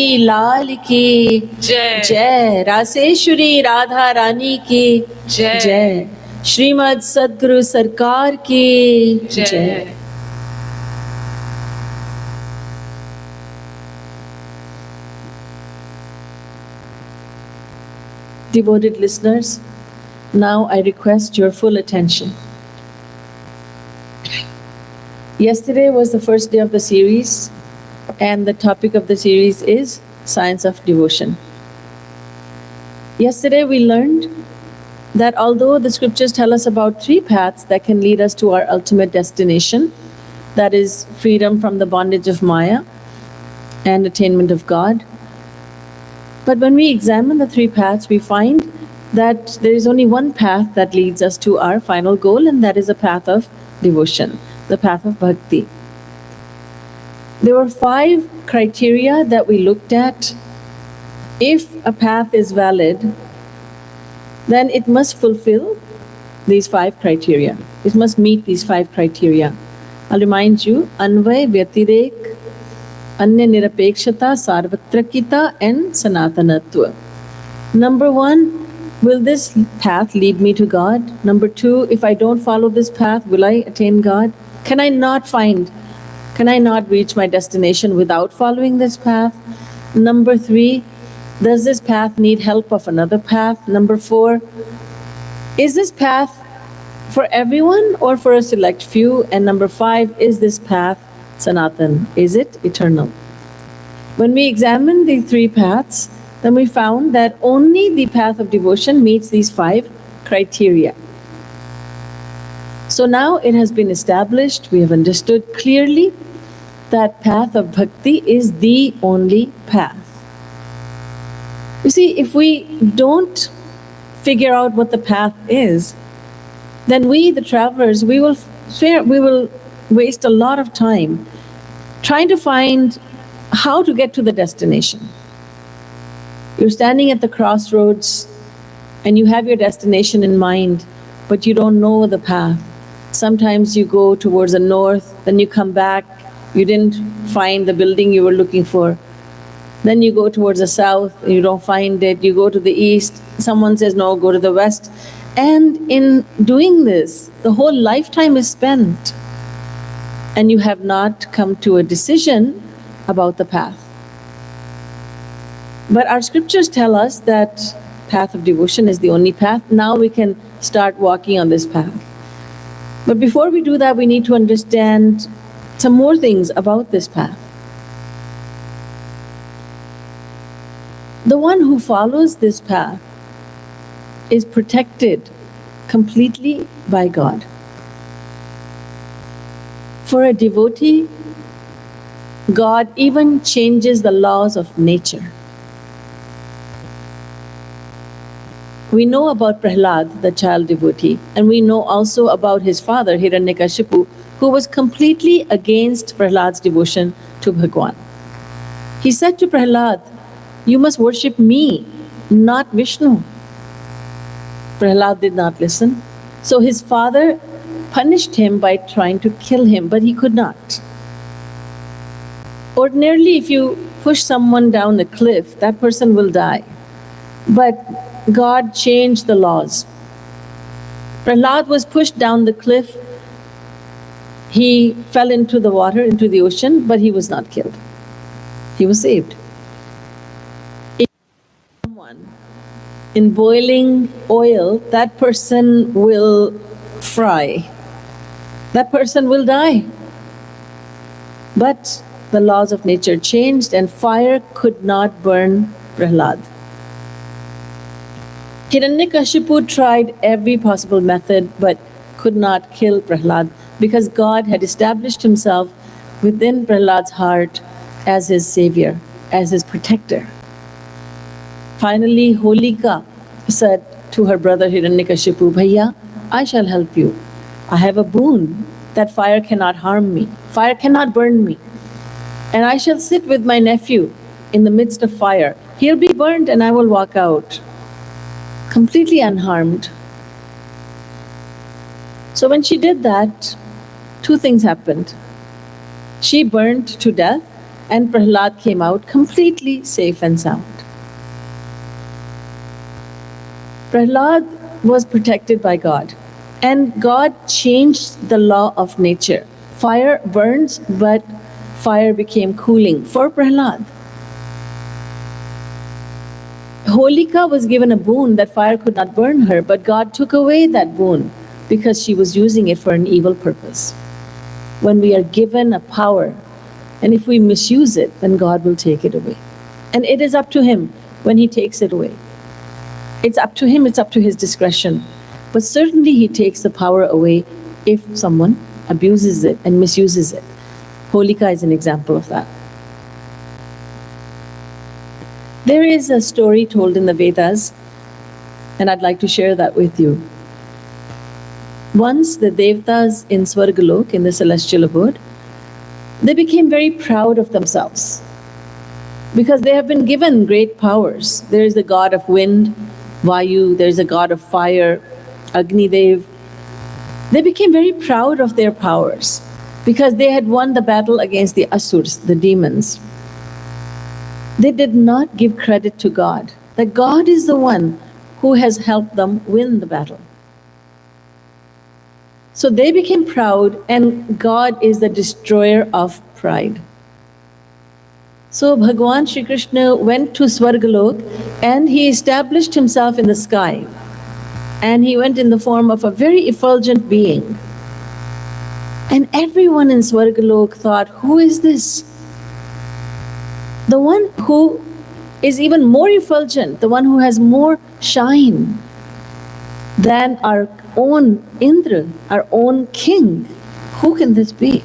लाल की जय। जय। रासेश्वरी राधा रानी की जय। जय। श्रीमद सद्गुरु सरकार की जय। Devoted listeners, now I request your full attention. Yesterday was the first day of the series, and the topic of the series is Science of Devotion. Yesterday we learned that although the scriptures tell us about 3 paths that can lead us to our ultimate destination, that is freedom from the bondage of Maya and attainment of God, but when we examine the 3 paths, we find that there is only one path that leads us to our final goal, and that is a path of devotion, the path of bhakti. There were 5 criteria that we looked at. If a path is valid, then it must fulfill these 5 criteria. It must meet these 5 criteria. I'll remind you: Anvay, Vyatirek, Anya Nirapekshata, Sarvatrakita, and Sanatanatva. Number 1, will this path lead me to God? Number 2, if I don't follow this path, will I attain God? Can I not reach my destination without following this path? Number 3, does this path need help of another path? Number 4, is this path for everyone or for a select few? And number 5, is this path Sanatan? Is it eternal? When we examined the 3 paths, then we found that only the path of devotion meets these 5 criteria. So now it has been established, we have understood clearly that path of bhakti is the only path. You see, if we don't figure out what the path is, then we, the travelers, we will waste a lot of time trying to find how to get to the destination. You're standing at the crossroads and you have your destination in mind, but you don't know the path. Sometimes you go towards the north, then you come back, you didn't find the building you were looking for. Then you go towards the south, you don't find it. You go to the east, someone says, no, go to the west. And in doing this, the whole lifetime is spent, and you have not come to a decision about the path. But our scriptures tell us that path of devotion is the only path. Now we can start walking on this path. But before we do that, we need to understand some more things about this path. The one who follows this path is protected completely by God. For a devotee, God even changes the laws of nature. We know about Prahlad, the child devotee, and we know also about his father, Hiranyakashipu, who was completely against Prahlad's devotion to Bhagwan. He said to Prahlad, you must worship me, not Vishnu. Prahlad did not listen. So his father punished him by trying to kill him, but he could not. Ordinarily, if you push someone down a cliff, that person will die. But God changed the laws. Prahlad was pushed down the cliff. He fell into the water, into the ocean, but he was not killed. He was saved. In boiling oil, that person will fry. That person will die. But the laws of nature changed, and fire could not burn Prahlad. Hiranyakashipu tried every possible method but could not kill Prahlad because God had established himself within Prahlad's heart as his savior, as his protector. Finally, Holika said to her brother Hiranyakashipu, Bhaiya, I shall help you. I have a boon that fire cannot harm me, fire cannot burn me. And I shall sit with my nephew in the midst of fire. He'll be burned and I will walk out completely unharmed. So when she did that, 2 things happened. She burned to death and Prahlad came out completely safe and sound. Prahlad was protected by God, and God changed the law of nature. Fire burns, but fire became cooling for Prahlad. Holika was given a boon that fire could not burn her, but God took away that boon because she was using it for an evil purpose. When we are given a power, and if we misuse it, then God will take it away. And it is up to Him when He takes it away. It's up to Him, it's up to His discretion. But certainly He takes the power away if someone abuses it and misuses it. Holika is an example of that. There is a story told in the Vedas, and I'd like to share that with you. Once the Devatas in Swargalok, in the celestial abode, they became very proud of themselves because they have been given great powers. There is the god of wind, Vayu, there is a god of fire, Agni Dev. They became very proud of their powers because they had won the battle against the Asurs, the demons. They did not give credit to God, that God is the one who has helped them win the battle. So they became proud, and God is the destroyer of pride. So Bhagwan Shri Krishna went to Swargalok and He established Himself in the sky. And He went in the form of a very effulgent being. And everyone in Swargalok thought, who is this? The one who is even more effulgent, the one who has more shine than our own Indra, our own king. Who can this be?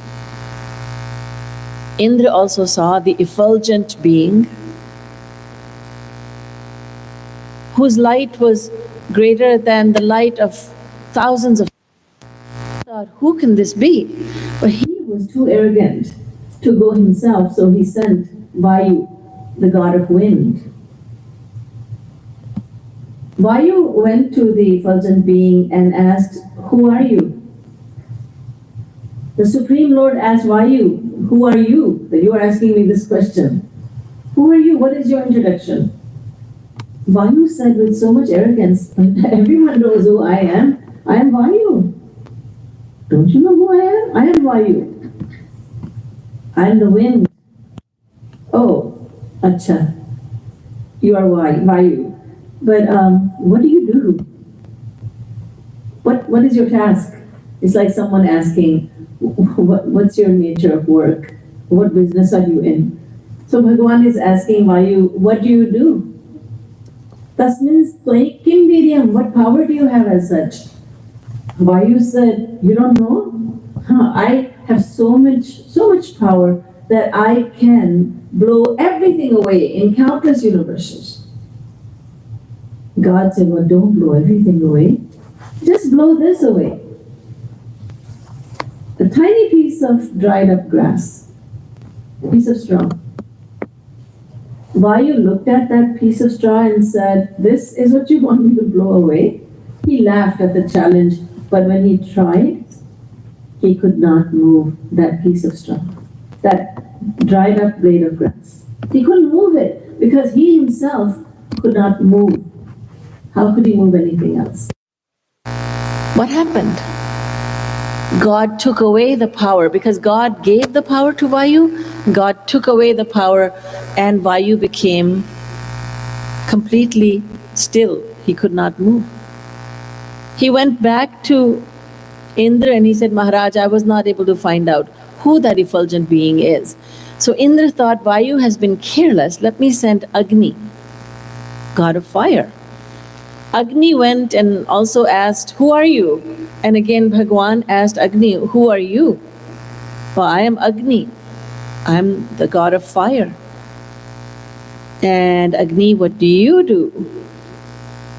Indra also saw the effulgent being whose light was greater than the light of thousands of thought, who can this be? But he was too arrogant to go himself, so he sent Vayu, the god of wind. Vayu went to the effulgent being and asked, who are you? The Supreme Lord asked Vayu, who are you? That you are asking me this question. Who are you? What is your introduction? Vayu said with so much arrogance, everyone knows who I am. I am Vayu. Don't you know who I am? I am Vayu. I am the wind. Oh, acha. You are Vayu. But what do you do? What is your task? It's like someone asking, what's your nature of work? What business are you in? So Bhagavan is asking Vayu, what do you do? Tasmin kim vidyam, what power do you have as such? Vayu said, you don't know? I have so much power that I can blow everything away in countless universes. God said, well, don't blow everything away. Just blow this away. A tiny piece of dried up grass, piece of straw. Vayu looked at that piece of straw and said, this is what you want me to blow away? He laughed at the challenge, but when he tried, he could not move that piece of straw, that dried up blade of grass. He couldn't move it because he himself could not move. How could he move anything else? What happened? God took away the power because God gave the power to Vayu. God took away the power and Vayu became completely still. He could not move. He went back to Indra and he said, Maharaj, I was not able to find out who that effulgent being is. So Indra thought, Vayu has been careless. Let me send Agni, god of fire. Agni went and also asked, who are you? And again Bhagwan asked Agni, who are you? Well, I am Agni. I am the god of fire. And Agni, what do you do?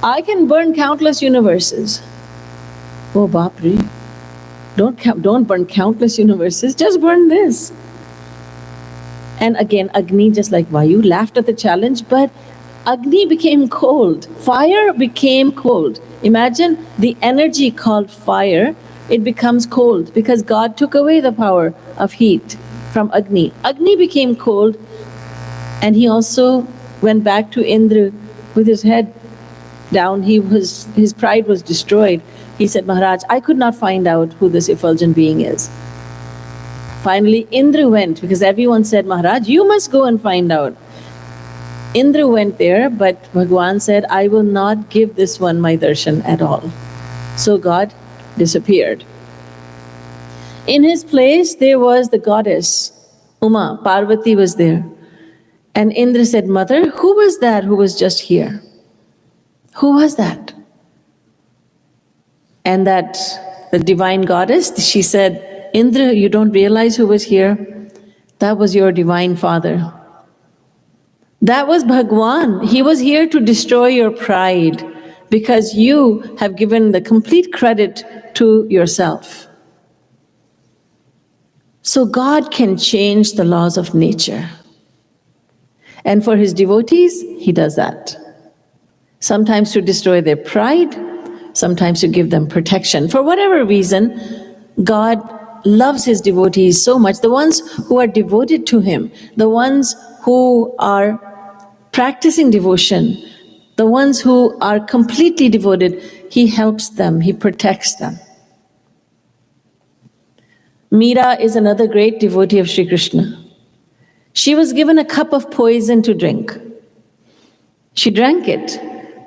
I can burn countless universes. Oh, Bapri, don't burn countless universes, just burn this. And again, Agni, just like Vayu, laughed at the challenge, but Agni became cold. Fire became cold. Imagine the energy called fire, it becomes cold because God took away the power of heat. from Agni. Agni became cold, and he also went back to Indra with his head down. His pride was destroyed. He said, Maharaj, I could not find out who this effulgent being is. Finally, Indra went, because everyone said, Maharaj, you must go and find out. Indra went there, but Bhagwan said, I will not give this one my darshan at all. So God disappeared. In his place, there was the goddess, Uma, Parvati was there. And Indra said, Mother, who was that who was just here? Who was that? And that the divine goddess, she said, Indra, you don't realize who was here? That was your divine father. That was Bhagwan. He was here to destroy your pride because you have given the complete credit to yourself. So God can change the laws of nature. And for his devotees, he does that. Sometimes to destroy their pride, sometimes to give them protection. For whatever reason, God loves his devotees so much. The ones who are devoted to him, the ones who are practicing devotion, the ones who are completely devoted, he helps them, he protects them. Meera is another great devotee of Sri Krishna. She was given a cup of poison to drink. She drank it,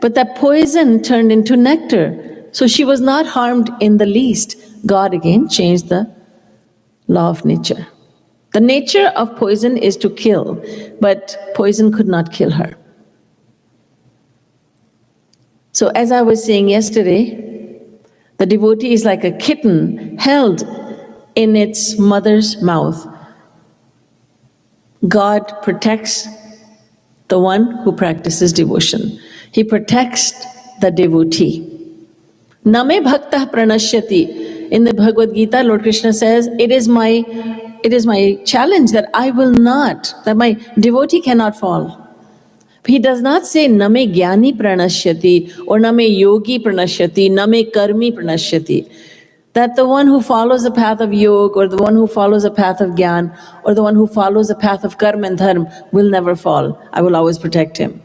but that poison turned into nectar. So she was not harmed in the least. God again changed the law of nature. The nature of poison is to kill, but poison could not kill her. So as I was saying yesterday, the devotee is like a kitten held in its mother's mouth. God protects the one who practices devotion. He protects the devotee. Name bhaktah pranashyati. In the Bhagavad Gita, Lord Krishna says, it is my challenge that I will not, that my devotee cannot fall. He does not say, Name jnani pranashyati, or Name yogi pranashyati, Name karmi pranashyati. That the one who follows the path of yoga, or the one who follows the path of gyan, or the one who follows the path of karma and dharma will never fall. I will always protect him.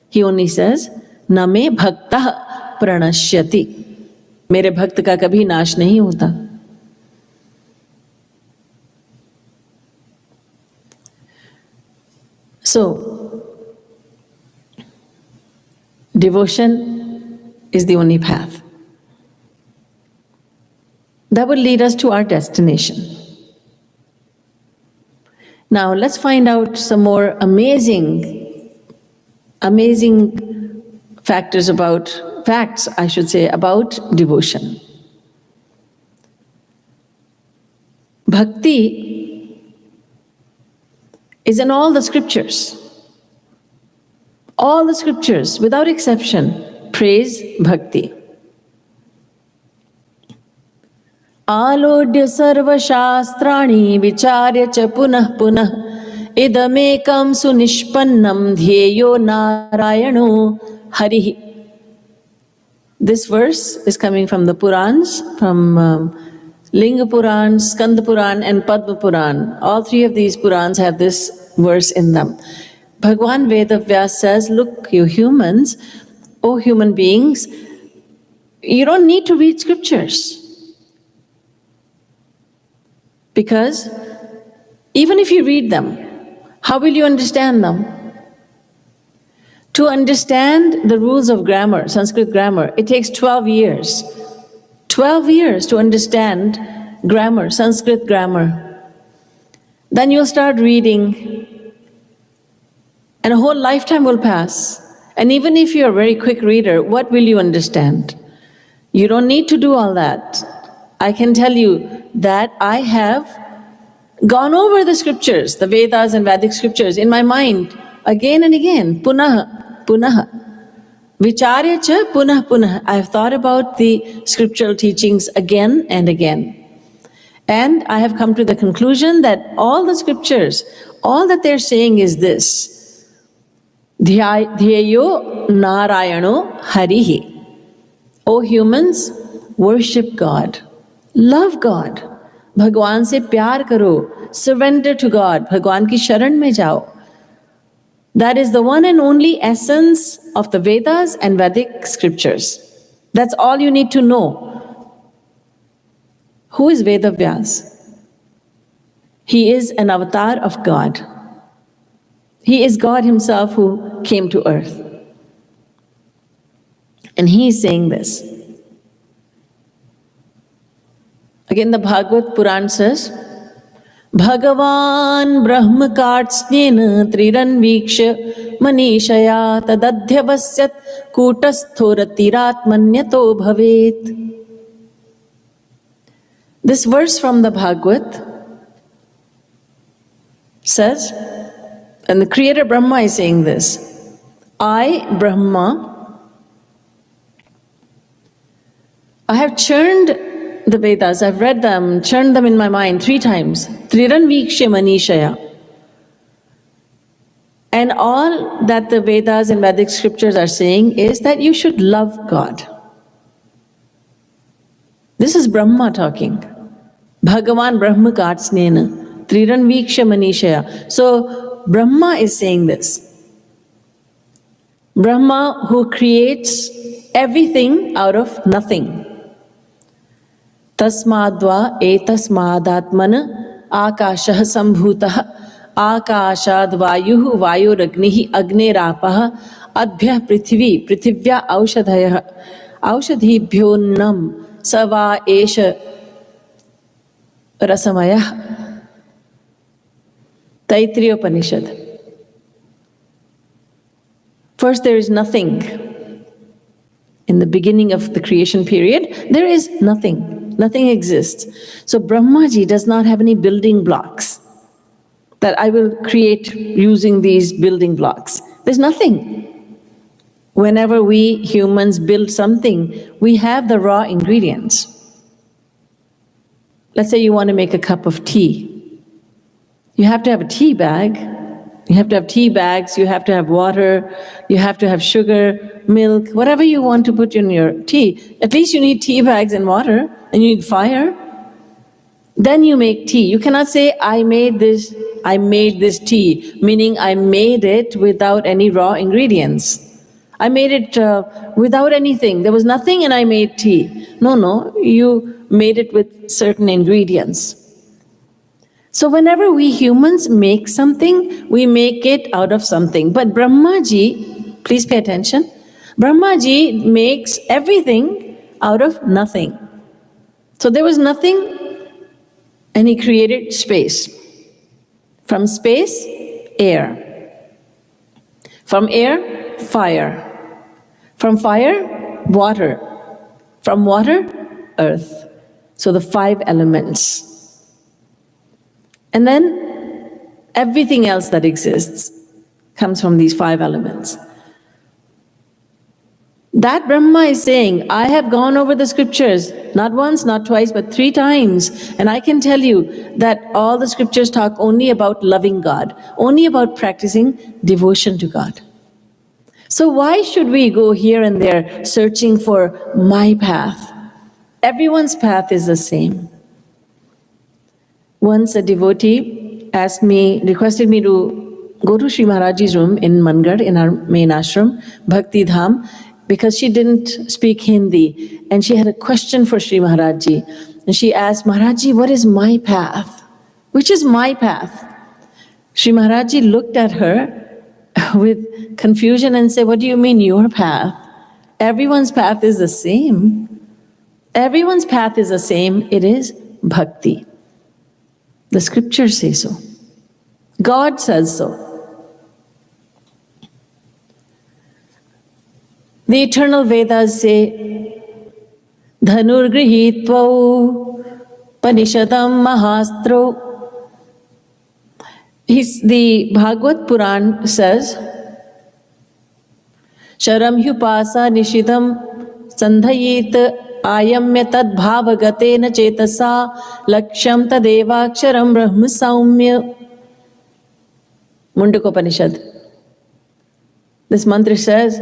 He only says, Name bhaktah pranashyati. Mere bhakt ka kabhi nash nahi hota. So, devotion is the only path that will lead us to our destination. Now, let's find out some more amazing facts, I should say, about devotion. Bhakti is in all the scriptures. All the scriptures, without exception, praise bhakti. Alodya sarva shastrani vicharya cha punah punah idamekam sunishpannam dhyeyo narayano harihi. This verse is coming from the Purans, from Linga Puran, Skanda Puran and Padma Puran. All three of these Purans have this verse in them. Bhagwan Vedavyas says, look, you humans, oh human beings, you don't need to read scriptures. Because even if you read them, how will you understand them? To understand the rules of grammar, Sanskrit grammar, it takes 12 years. 12 years to understand grammar, Sanskrit grammar. Then you'll start reading, and a whole lifetime will pass. And even if you're a very quick reader, what will you understand? You don't need to do all that. I can tell you that I have gone over the scriptures, the Vedas and Vedic scriptures in my mind again and again, punah, punah. Vicharya cha punah punah. I have thought about the scriptural teachings again and again. And I have come to the conclusion that all the scriptures, all that they're saying is this: Dhyeyo Narayano Harihi. O humans, worship God, love God, भगवान से प्यार करो, surrender to God, भगवान की शरण में जाओ. That is the one and only essence of the Vedas and Vedic scriptures. That's all you need to know. Who is Veda Vyas? He is an avatar of God. He is God himself who came to earth. And he is saying this. Again, the Bhagavad Puran says, Bhagavan Brahma Kartsnena Triranviksha Manishaya Tadadhyavasyat Kutasthorathiratmanyato Bhavet. This verse from the Bhagavad says, and the creator Brahma is saying this, I, Brahma, I have churned the Vedas, I've read them, churned them in my mind 3 times. Triranviksha Manishaya. And all that the Vedas and Vedic scriptures are saying is that you should love God. This is Brahma talking. Bhagavan Brahma Kartsnena Triranviksha Manishaya. So Brahma is saying this. Brahma who creates everything out of nothing. Tasmadva etasmadatmana akashah sambhutah akashad vayuh vayuragnihi agnerapah adbhyah prithvi prithivya aushadhayah aushadhibhyonnam sava esha rasamayah. Taittiriya Upanishad. First, there is nothing. In the beginning of the creation period, there is nothing. Nothing exists. So Brahmaji does not have any building blocks that I will create using these building blocks. There's nothing. Whenever we humans build something, we have the raw ingredients. Let's say you want to make a cup of tea. You have to have a tea bag. You have to have tea bags, you have to have water, you have to have sugar, milk, whatever you want to put in your tea. At least you need tea bags and water, and you need fire. Then you make tea. You cannot say, I made this tea, meaning I made it without any raw ingredients. I made it without anything. There was nothing and I made tea. No, you made it with certain ingredients. So whenever we humans make something, we make it out of something. But Brahmaji, please pay attention, Brahmaji makes everything out of nothing. So there was nothing, and he created space. From space, air. From air, fire. From fire, water. From water, earth. So the 5 elements. And then everything else that exists comes from these 5 elements. That Brahma is saying, I have gone over the scriptures, not once, not twice, but 3 times. And I can tell you that all the scriptures talk only about loving God, only about practicing devotion to God. So why should we go here and there searching for my path? Everyone's path is the same. Once a devotee requested me to go to Sri Maharaji's room in Mangar, in our main ashram, Bhakti Dham, because she didn't speak Hindi. And she had a question for Sri Maharaji. And she asked, Maharaji, what is my path? Which is my path? Sri Maharaji looked at her with confusion and said, what do you mean your path? Everyone's path is the same. Everyone's path is the same. It is bhakti. The scriptures say so. God says so. The eternal Vedas say, Dhanurgrihitva Panishadam Mahastro. The Bhagavad Puran says, Sharam Hyupasa Nishidam Sandhayit Ayamya tad bhavagatena chetasa laksham tadevaksharam brahma saumya. Mundakopanishad. This mantra says,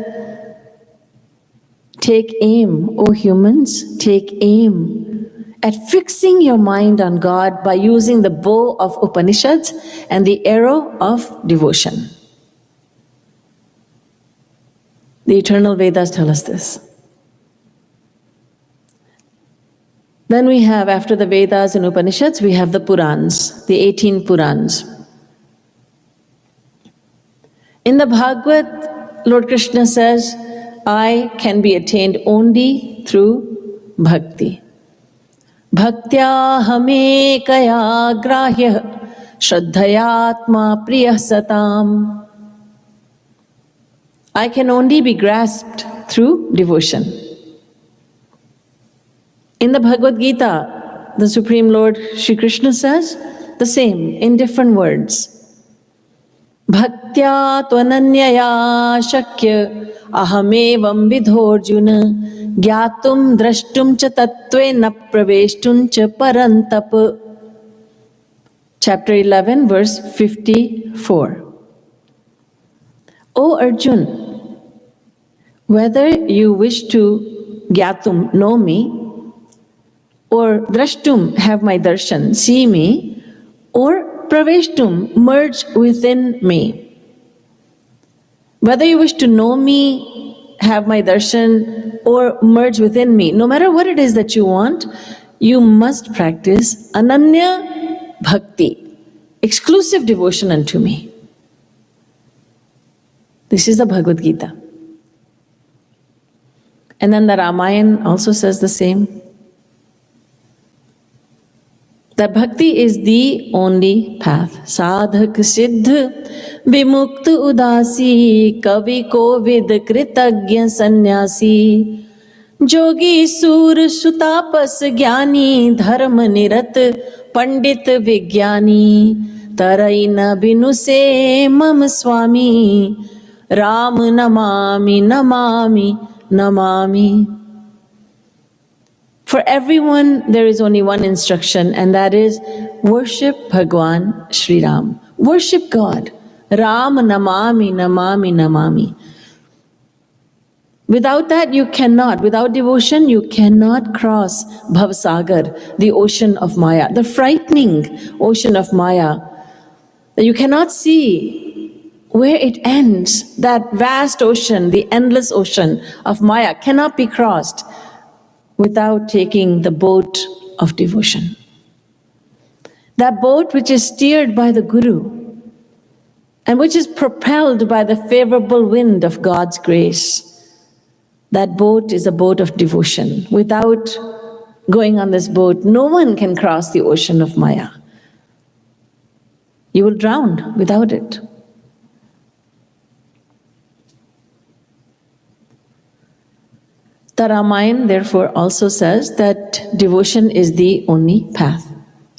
take aim, O humans, take aim. at fixing your mind on God by using the bow of Upanishads and the arrow of devotion. The eternal Vedas tell us this. Then we have, after the Vedas and Upanishads, we have the Purans, the 18 Purans. In the Bhagavad, Lord Krishna says, I can be attained only through bhakti. Bhaktya hame kaya grahya shraddhayatma priya satam. I can only be grasped through devotion. In the Bhagavad Gita, the Supreme Lord Shri Krishna says the same in different words. Bhaktya tvananyaya shakya ahamevam vidhorjuna gyatum drashtum cha tattvena praveshtum cha parantap. Chapter 11, verse 54. O Arjun, whether you wish to gyatum, know me, or drashtum, have my darshan, see me, or praveshtum, merge within me. Whether you wish to know me, have my darshan, or merge within me, no matter what it is that you want, you must practice ananya bhakti, exclusive devotion unto me. This is the Bhagavad Gita. And then the Ramayana also says the same. That bhakti is the only path. Sadhak siddh vimukt udasi kavi kovid kritagya sannyasi jogi sur sutapas jnani dharma nirat pandit vigyani taraina binuse mam swami ram namami namami namami. For everyone, there is only one instruction, and that is worship Bhagwan Shri Ram. Worship God. Ram namami, namami, namami. Without that, you cannot. Without devotion, you cannot cross Bhavsagar, the ocean of Maya, the frightening ocean of Maya. You cannot see where it ends. That vast ocean, the endless ocean of Maya, cannot be crossed without taking the boat of devotion. That boat which is steered by the Guru and which is propelled by the favorable wind of God's grace. That boat is a boat of devotion. Without going on this boat, no one can cross the ocean of Maya. You will drown without it. The Ramayana, therefore, also says that devotion is the only path,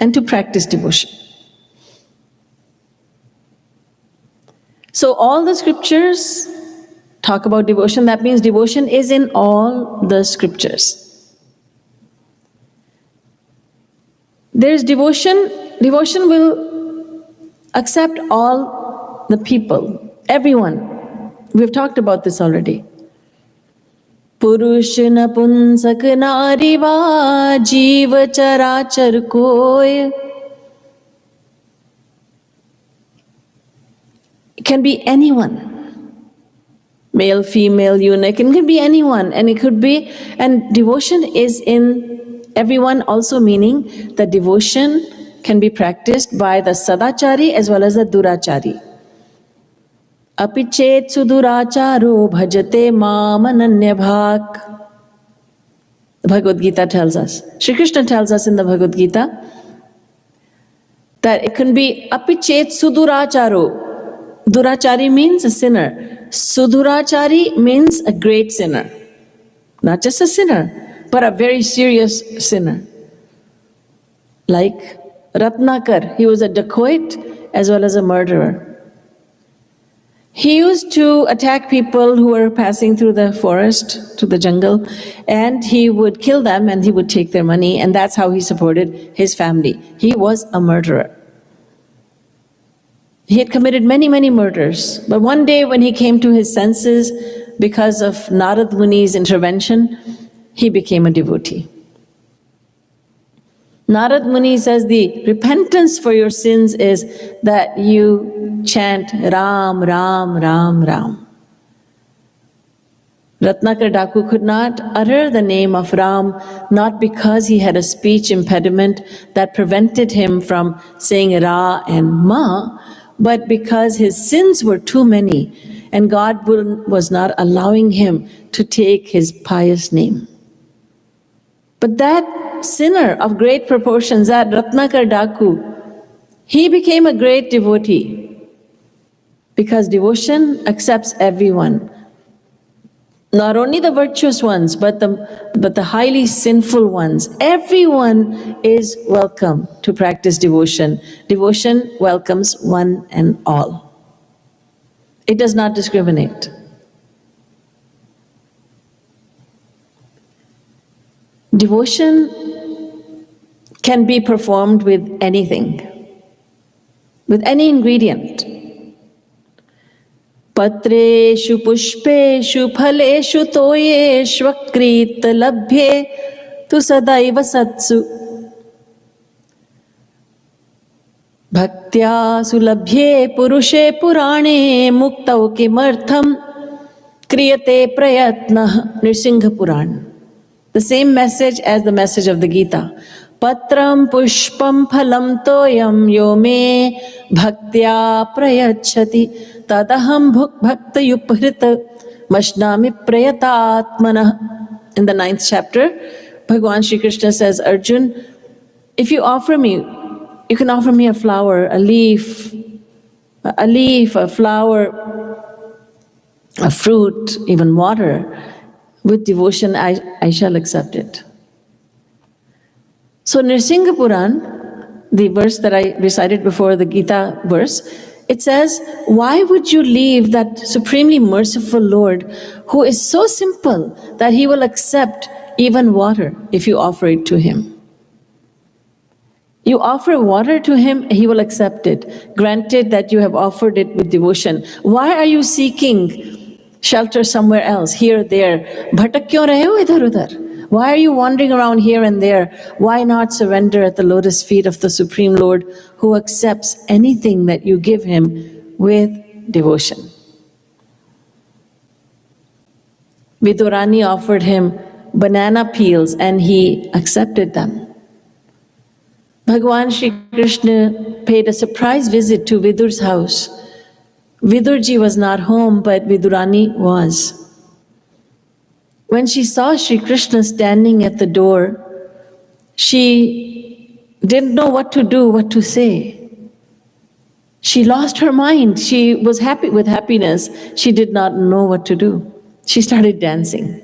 and to practice devotion. So all the scriptures talk about devotion. That means devotion is in all the scriptures. There's devotion. Devotion will accept all the people, everyone. We've talked about this already. पुरुष नपुंसक नारी वा जीव चराचर कोय. It can be anyone, male, female, eunuch, it can be anyone, and it could be, and devotion is in everyone, also meaning that devotion can be practiced by the sadachari as well as the durachari. Apichet suduracharo bhajate mam ananyabhak. The Bhagavad Gita tells us, Shri Krishna tells us in the Bhagavad Gita that it can be apichet suduracharo. Durachari means a sinner. Sudurachari means a great sinner. Not just a sinner, but a very serious sinner. Like Ratnakar, he was a dacoit as well as a murderer. He used to attack people who were passing through the forest, to the jungle, and he would kill them and he would take their money, and that's how he supported his family. He was a murderer. He had committed many, many murders, but one day when he came to his senses because of Narad Muni's intervention, he became a devotee. Narad Muni says the repentance for your sins is that you chant Ram, Ram, Ram, Ram. Ratnakar Daku could not utter the name of Ram, not because he had a speech impediment that prevented him from saying Ra and Ma, but because his sins were too many and God was not allowing him to take his pious name. But that sinner of great proportions, that Ratnakar Daku, he became a great devotee because devotion accepts everyone. Not only the virtuous ones, but the highly sinful ones. Everyone is welcome to practice devotion. Devotion welcomes one and all. It does not discriminate. Devotion can be performed with anything, with any ingredient. Patreshu pushpeshu phaleshu toyeshvakrit labhye tu sadaiva satsu bhaktya sulabhye purushe purane muktau kimartham kriyate prayatnah. Nrsimha Puran. The same message as the message of the Gita. Patram pushpam phalam toyam yo me bhaktya prayachati tadaham bhakta yuprita mashnami prayatatmana. In the 9th chapter, Bhagavan Shri Krishna says, Arjun, if you offer me, you can offer me a flower, a leaf, a flower, a fruit, even water. With devotion, I shall accept it. So Nrsimha Puran, the verse that I recited before, the Gita verse, it says, why would you leave that supremely merciful Lord who is so simple that he will accept even water if you offer it to him? You offer water to him, he will accept it, granted that you have offered it with devotion. Why are you seeking shelter somewhere else, here, there? Bhatak kyon rahe ho idhar udhar? Why are you wandering around here and there? Why not surrender at the lotus feet of the Supreme Lord who accepts anything that you give him with devotion? Vidurani offered him banana peels and he accepted them. Bhagavan Shri Krishna paid a surprise visit to Vidur's house. Vidurji was not home, but Vidurani was. When she saw Shri Krishna standing at the door, she didn't know what to do, what to say. She lost her mind. She was happy with happiness. She did not know what to do. She started dancing.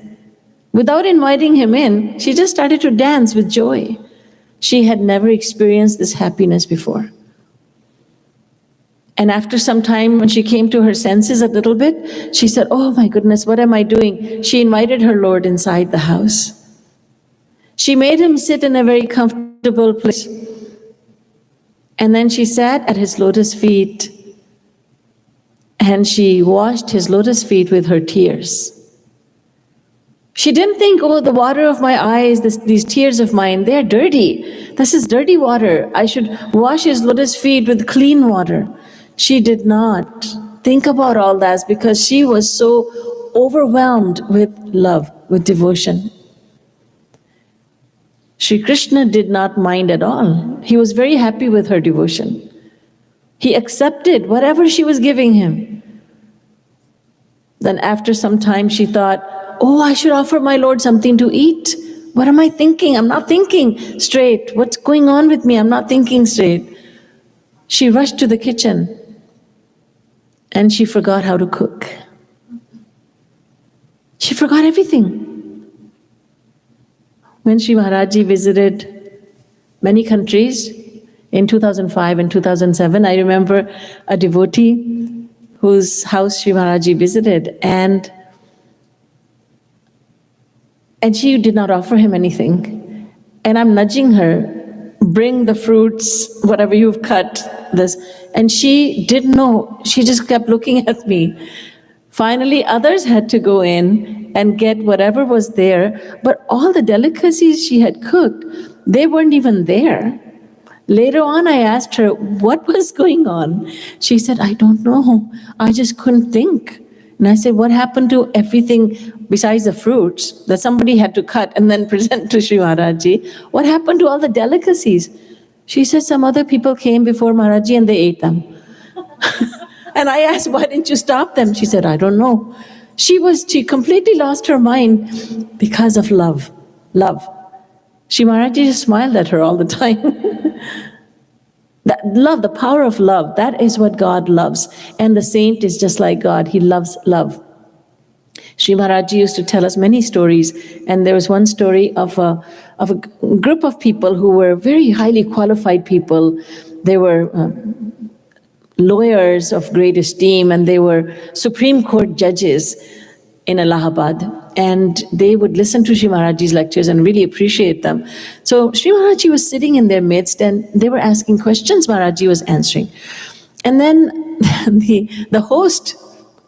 Without inviting him in, she just started to dance with joy. She had never experienced this happiness before. And after some time, when she came to her senses a little bit, she said, oh my goodness, what am I doing? She invited her Lord inside the house. She made him sit in a very comfortable place. And then she sat at his lotus feet and she washed his lotus feet with her tears. She didn't think, oh, the water of my eyes, these tears of mine, they're dirty. This is dirty water. I should wash his lotus feet with clean water. She did not think about all that because she was so overwhelmed with love, with devotion. Shri Krishna did not mind at all. He was very happy with her devotion. He accepted whatever she was giving him. Then after some time she thought, oh, I should offer my Lord something to eat. What am I thinking? I'm not thinking straight. What's going on with me? I'm not thinking straight. She rushed to the kitchen and she forgot how to cook. She forgot everything. When Sri Maharaji visited many countries in 2005 and 2007, I remember a devotee whose house Sri Maharaji visited, and she did not offer him anything. And I'm nudging her, bring the fruits, whatever you've cut, this. And she didn't know, she just kept looking at me. Finally, others had to go in and get whatever was there, but all the delicacies she had cooked, They weren't even there. Later on, I asked her, what was going on? She said, I don't know. I just couldn't think. And I said, what happened to everything besides the fruits that somebody had to cut and then present to Sri Maharaji? What happened to all the delicacies? She said, some other people came before Maharaji and they ate them. And I asked, why didn't you stop them? She said, I don't know. She completely lost her mind because of love. Love. Shri Maharaji just smiled at her all the time. That love, the power of love, that is what God loves. And the saint is just like God. He loves love. Shri Maharaji used to tell us many stories. And there was one story of a group of people who were very highly qualified people. They were lawyers of great esteem, and they were Supreme Court judges in Allahabad. And they would listen to Shri Maharaji's lectures and really appreciate them. So Shri Maharaji was sitting in their midst and they were asking questions, Maharaji was answering. And then the host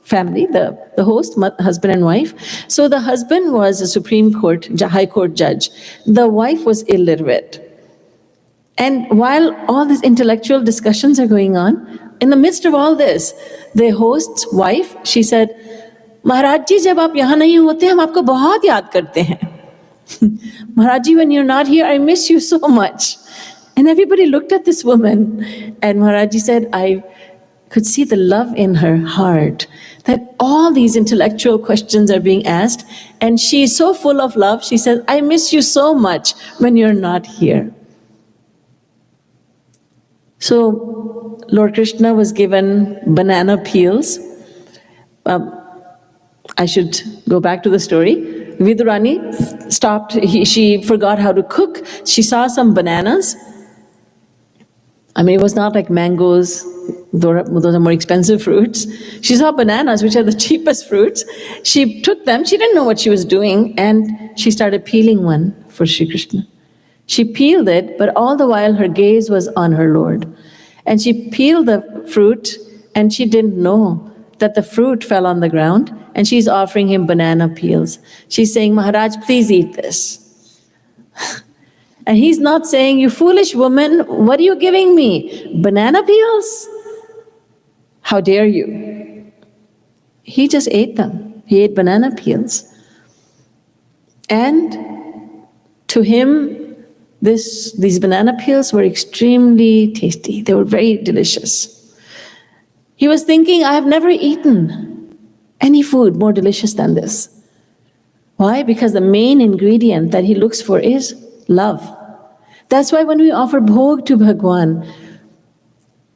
family, the host, husband and wife, so the husband was a Supreme Court, High Court judge. The wife was illiterate. And while all these intellectual discussions are going on, in the midst of all this, the host's wife, she said, महाराज जी जब आप यहाँ नहीं होते हम आपको बहुत याद करते हैं. Maharaj ji, when you're not here, I miss you so much. And everybody looked at this woman, and Maharaj ji said, I could see the love in her heart, that all these intellectual questions are being asked, and she's so full of love, she said, I miss you so much when you're not here. So Lord Krishna was given banana peels. I should go back to the story. Vidurani stopped, she forgot how to cook. She saw some bananas. I mean, it was not like mangoes, those are more expensive fruits. She saw bananas, which are the cheapest fruits. She took them, she didn't know what she was doing, and she started peeling one for Sri Krishna. She peeled it, but all the while her gaze was on her Lord. And she peeled the fruit, and she didn't know that the fruit fell on the ground, and she's offering him banana peels. She's saying, Maharaj, please eat this. And he's not saying, you foolish woman, what are you giving me? Banana peels? How dare you? He just ate them. He ate banana peels. And to him, these banana peels were extremely tasty. They were very delicious. He was thinking, I have never eaten any food more delicious than this. Why? Because the main ingredient that he looks for is love. That's why when we offer bhog to Bhagwan,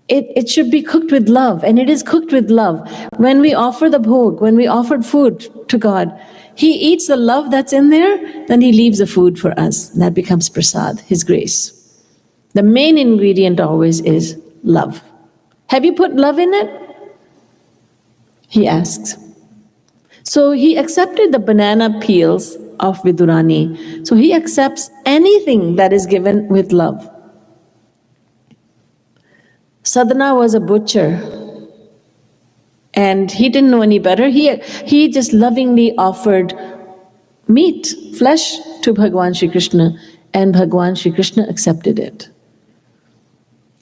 it should be cooked with love, and it is cooked with love. When we offer the bhog, when we offered food to God, he eats the love that's in there, then he leaves the food for us. That becomes prasad, his grace. The main ingredient always is love. Have you put love in it? He asks. So he accepted the banana peels of Vidurani. So he accepts anything that is given with love. Sadhana was a butcher, and he didn't know any better. He just lovingly offered meat, flesh to Bhagwan Shri Krishna, and Bhagwan Shri Krishna accepted it.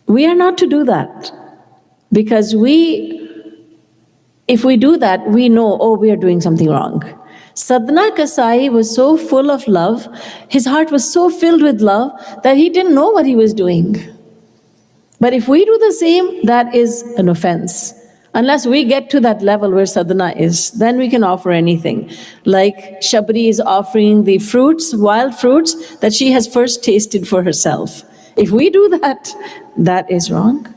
We are not to do that, because if we do that, we know, oh, we are doing something wrong. Sadhana Kasai was so full of love, his heart was so filled with love that he didn't know what he was doing. But if we do the same, that is an offense. Unless we get to that level where sadhana is, then we can offer anything. Like Shabri is offering the fruits, wild fruits, that she has first tasted for herself. If we do that, that is wrong.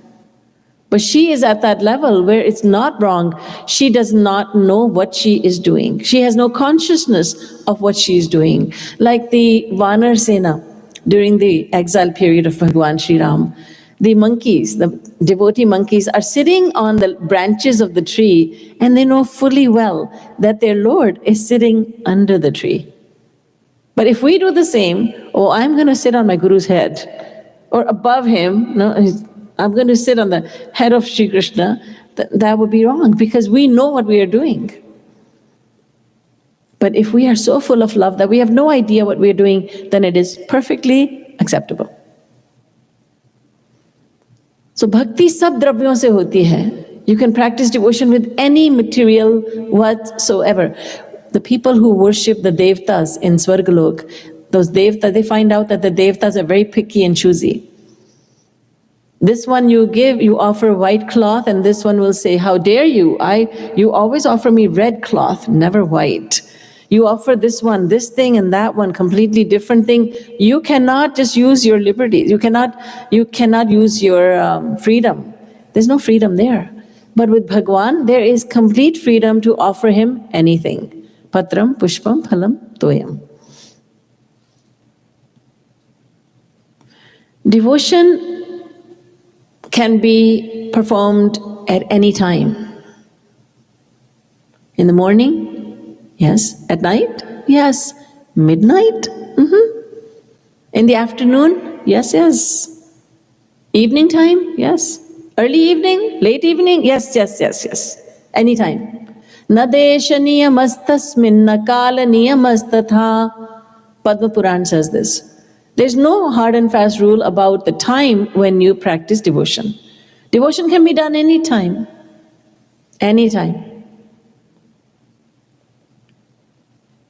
But she is at that level where it's not wrong. She does not know what she is doing. She has no consciousness of what she is doing. Like the Vanar Sena during the exile period of Bhagwan Sri Ram. The monkeys, the devotee monkeys, are sitting on the branches of the tree, and they know fully well that their Lord is sitting under the tree. But if we do the same, oh, I'm going to sit on my Guru's head, or above him, no, I'm going to sit on the head of Sri Krishna, that would be wrong, because we know what we are doing. But if we are so full of love that we have no idea what we are doing, then it is perfectly acceptable. So bhakti sab dravyon se hoti hai. You can practice devotion with any material whatsoever. The people who worship the devtas in Swargalok, those devtas, they find out that the devtas are very picky and choosy. This one you offer white cloth, and this one will say, how dare you? You always offer me red cloth, never white. You offer this one, this thing, and that one, completely different thing. You cannot just use your liberties. You cannot use your freedom. There's no freedom there. But with Bhagwan, there is complete freedom to offer him anything. Patram, pushpam, phalam, toyam. Devotion can be performed at any time. In the morning, yes. At night, yes. Midnight, In the afternoon, yes. Evening time, yes. Early evening, late evening, yes. Anytime. Na desha niyamastasmin na kala niyamastatha. Padma Puran says this. There's no hard and fast rule about the time when you practice devotion. Devotion can be done anytime. Anytime.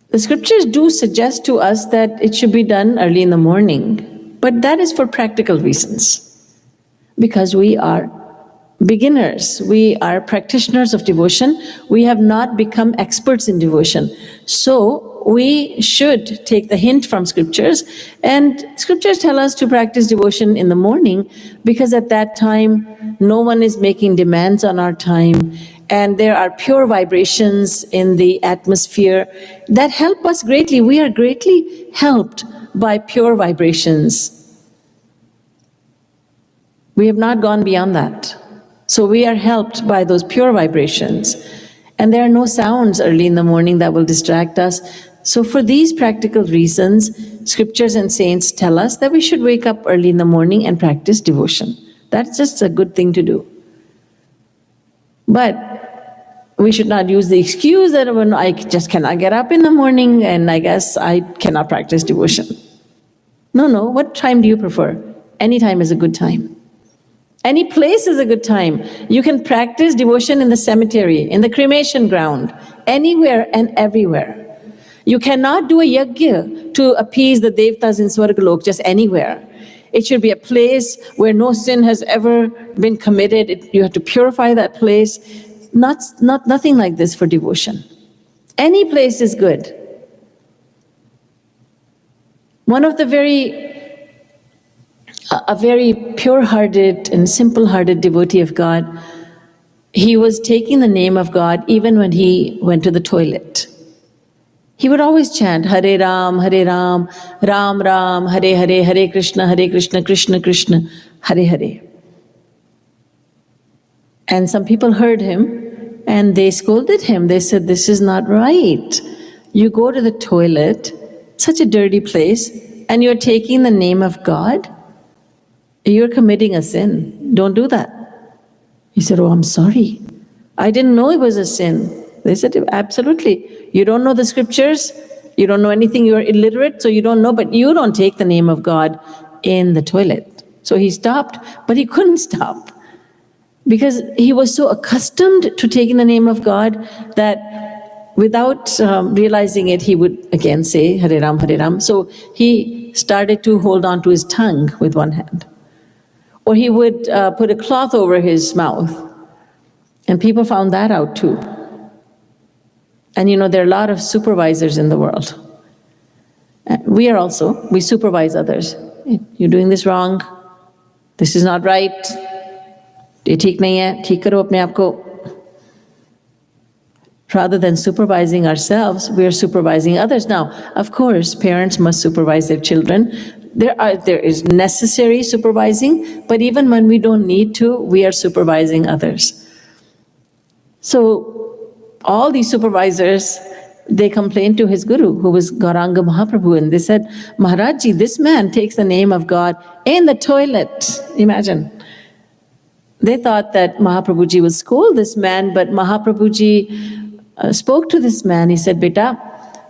The scriptures do suggest to us that it should be done early in the morning, but that is for practical reasons. Because we are beginners, we are practitioners of devotion, we have not become experts in devotion. So we should take the hint from scriptures, and scriptures tell us to practice devotion in the morning because at that time no one is making demands on our time, and there are pure vibrations in the atmosphere that help us greatly. We are greatly helped by pure vibrations. We have not gone beyond that. So we are helped by those pure vibrations. And there are no sounds early in the morning that will distract us. So for these practical reasons, scriptures and saints tell us that we should wake up early in the morning and practice devotion. That's just a good thing to do. But we should not use the excuse that I just cannot get up in the morning and I guess I cannot practice devotion. No, what time do you prefer? Any time is a good time. Any place is a good time. You can practice devotion in the cemetery, in the cremation ground, anywhere and everywhere. You cannot do a yajna to appease the devtas in Swargalok just anywhere. It should be a place where no sin has ever been committed. You have to purify that place. Nothing like this for devotion. Any place is good. One of a very pure-hearted and simple-hearted devotee of God, he was taking the name of God even when he went to the toilet. He would always chant, Hare Ram, Ram Ram, Hare Hare, Hare Krishna, Krishna Krishna, Hare Hare. And some people heard him and they scolded him. They said, this is not right. You go to the toilet, such a dirty place, and you're taking the name of God? You're committing a sin. Don't do that. He said, oh, I'm sorry. I didn't know it was a sin. They said, absolutely. You don't know the scriptures. You don't know anything. You're illiterate, so you don't know. But you don't take the name of God in the toilet. So he stopped, but he couldn't stop. Because he was so accustomed to taking the name of God that without realizing it, he would again say, Hare Ram, Hare Ram. So he started to hold on to his tongue with one hand. Or he would put a cloth over his mouth. And people found that out too. And there are a lot of supervisors in the world. We supervise others. You're doing this wrong. This is not right. ये ठीक नहीं है, ठीक करो अपने आप को. Rather than supervising ourselves, we are supervising others. Now, of course, parents must supervise their children. There is necessary supervising, but even when we don't need to, we are supervising others. So all these supervisors, they complained to his guru, who was Gauranga Mahaprabhu, and they said, Maharaj ji, this man takes the name of God in the toilet. Imagine. They thought that Mahaprabhu ji would scold this man, but Mahaprabhu ji spoke to this man. He said, Beta,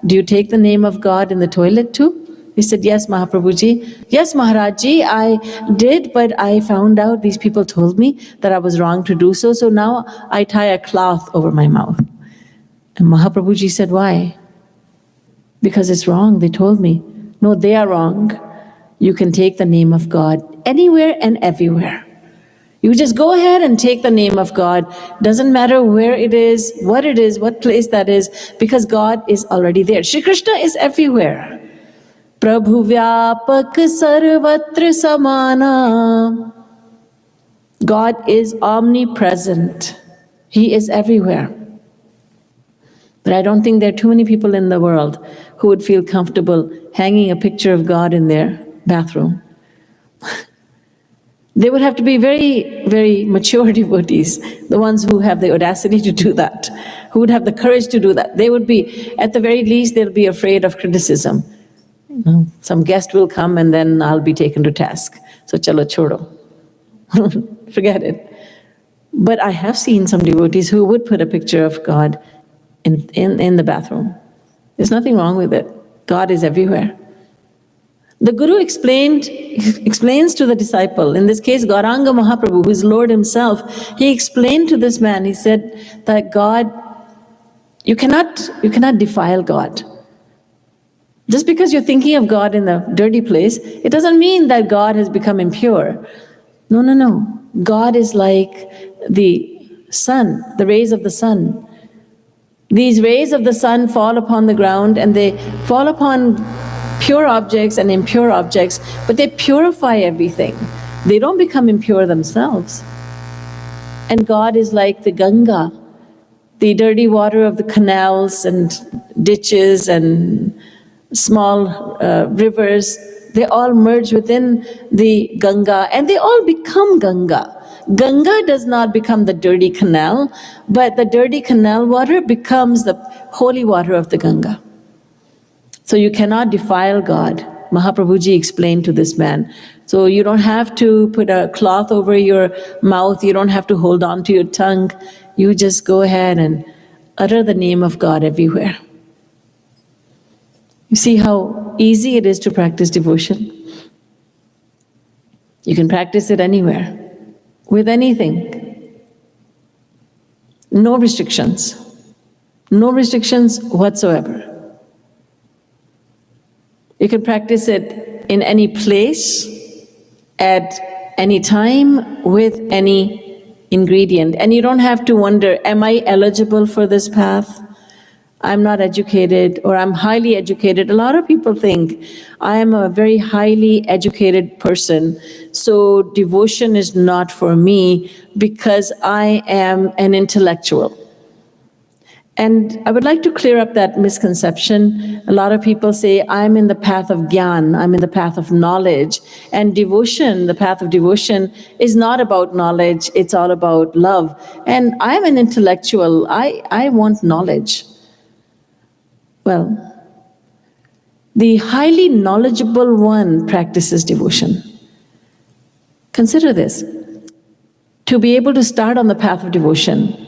do you take the name of God in the toilet too? He said, yes, Mahaprabhuji. Yes, Maharajji, I did, but I found out, these people told me that I was wrong to do so, so now I tie a cloth over my mouth. And Mahaprabhuji said, why? Because it's wrong, they told me. No, they are wrong. You can take the name of God anywhere and everywhere. You just go ahead and take the name of God. Doesn't matter where it is, what place that is, because God is already there. Shri Krishna is everywhere. Prabhu Vyapak Sarvatra Samana. God is omnipresent. He is everywhere. But I don't think there are too many people in the world who would feel comfortable hanging a picture of God in their bathroom. They would have to be very, very mature devotees, the ones who have the audacity to do that, who would have the courage to do that. They would be, at the very least, they'll be afraid of criticism. You know, some guest will come and then I'll be taken to task. So chalo chodo. Forget it. But I have seen some devotees who would put a picture of God in the bathroom. There's nothing wrong with it. God is everywhere. The Guru explains to the disciple, in this case Gauranga Mahaprabhu, who is Lord himself, he explained to this man, he said that God, you cannot defile God. Just because you're thinking of God in a dirty place, it doesn't mean that God has become impure. No, no, no. God is like the sun, the rays of the sun. These rays of the sun fall upon the ground and they fall upon pure objects and impure objects, but they purify everything. They don't become impure themselves. And God is like the Ganga, the dirty water of the canals and ditches and small rivers. They all merge within the Ganga and they all become Ganga. Ganga does not become the dirty canal, but the dirty canal water becomes the holy water of the Ganga. So you cannot defile God. Mahaprabhuji explained to this man. So you don't have to put a cloth over your mouth, you don't have to hold on to your tongue. You just go ahead and utter the name of God everywhere. You see how easy it is to practice devotion? You can practice it anywhere, with anything. No restrictions. No restrictions whatsoever. You can practice it in any place, at any time, with any ingredient. And you don't have to wonder, am I eligible for this path? I'm not educated, or I'm highly educated. A lot of people think, I am a very highly educated person, so devotion is not for me because I am an intellectual. And I would like to clear up that misconception. A lot of people say, I'm in the path of Gyan, I'm in the path of knowledge. And devotion, the path of devotion, is not about knowledge, it's all about love. And I'm an intellectual, I want knowledge. Well, the highly knowledgeable one practices devotion. Consider this. To be able to start on the path of devotion,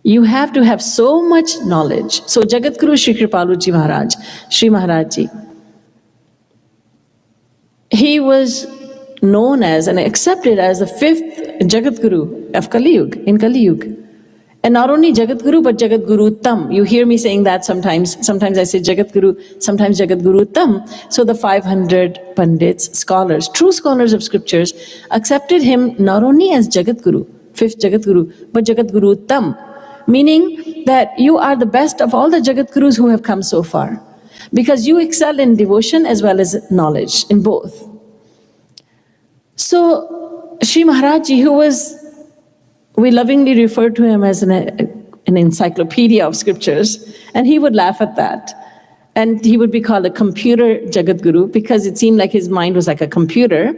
you have to have so much knowledge. So Jagadguru Shri Kripaluji Maharaj, Shri Maharajji, he was known as and accepted as the fifth Jagadguru of Kali Yuga, in Kali Yuga. And not only Jagadguru, but Jagadguru Tam. You hear me saying that sometimes. Sometimes I say Jagadguru, sometimes Jagadguru Tam. So the 500 Pandits, scholars, true scholars of scriptures, accepted him not only as Jagadguru, fifth Jagadguru, but Jagadguru Tam. Meaning that you are the best of all the Jagadgurus who have come so far. Because you excel in devotion as well as knowledge, in both. So Shri Maharajji, who was, we lovingly refer to him as an encyclopedia of scriptures, and he would laugh at that. And he would be called a computer Jagadguru because it seemed like his mind was like a computer.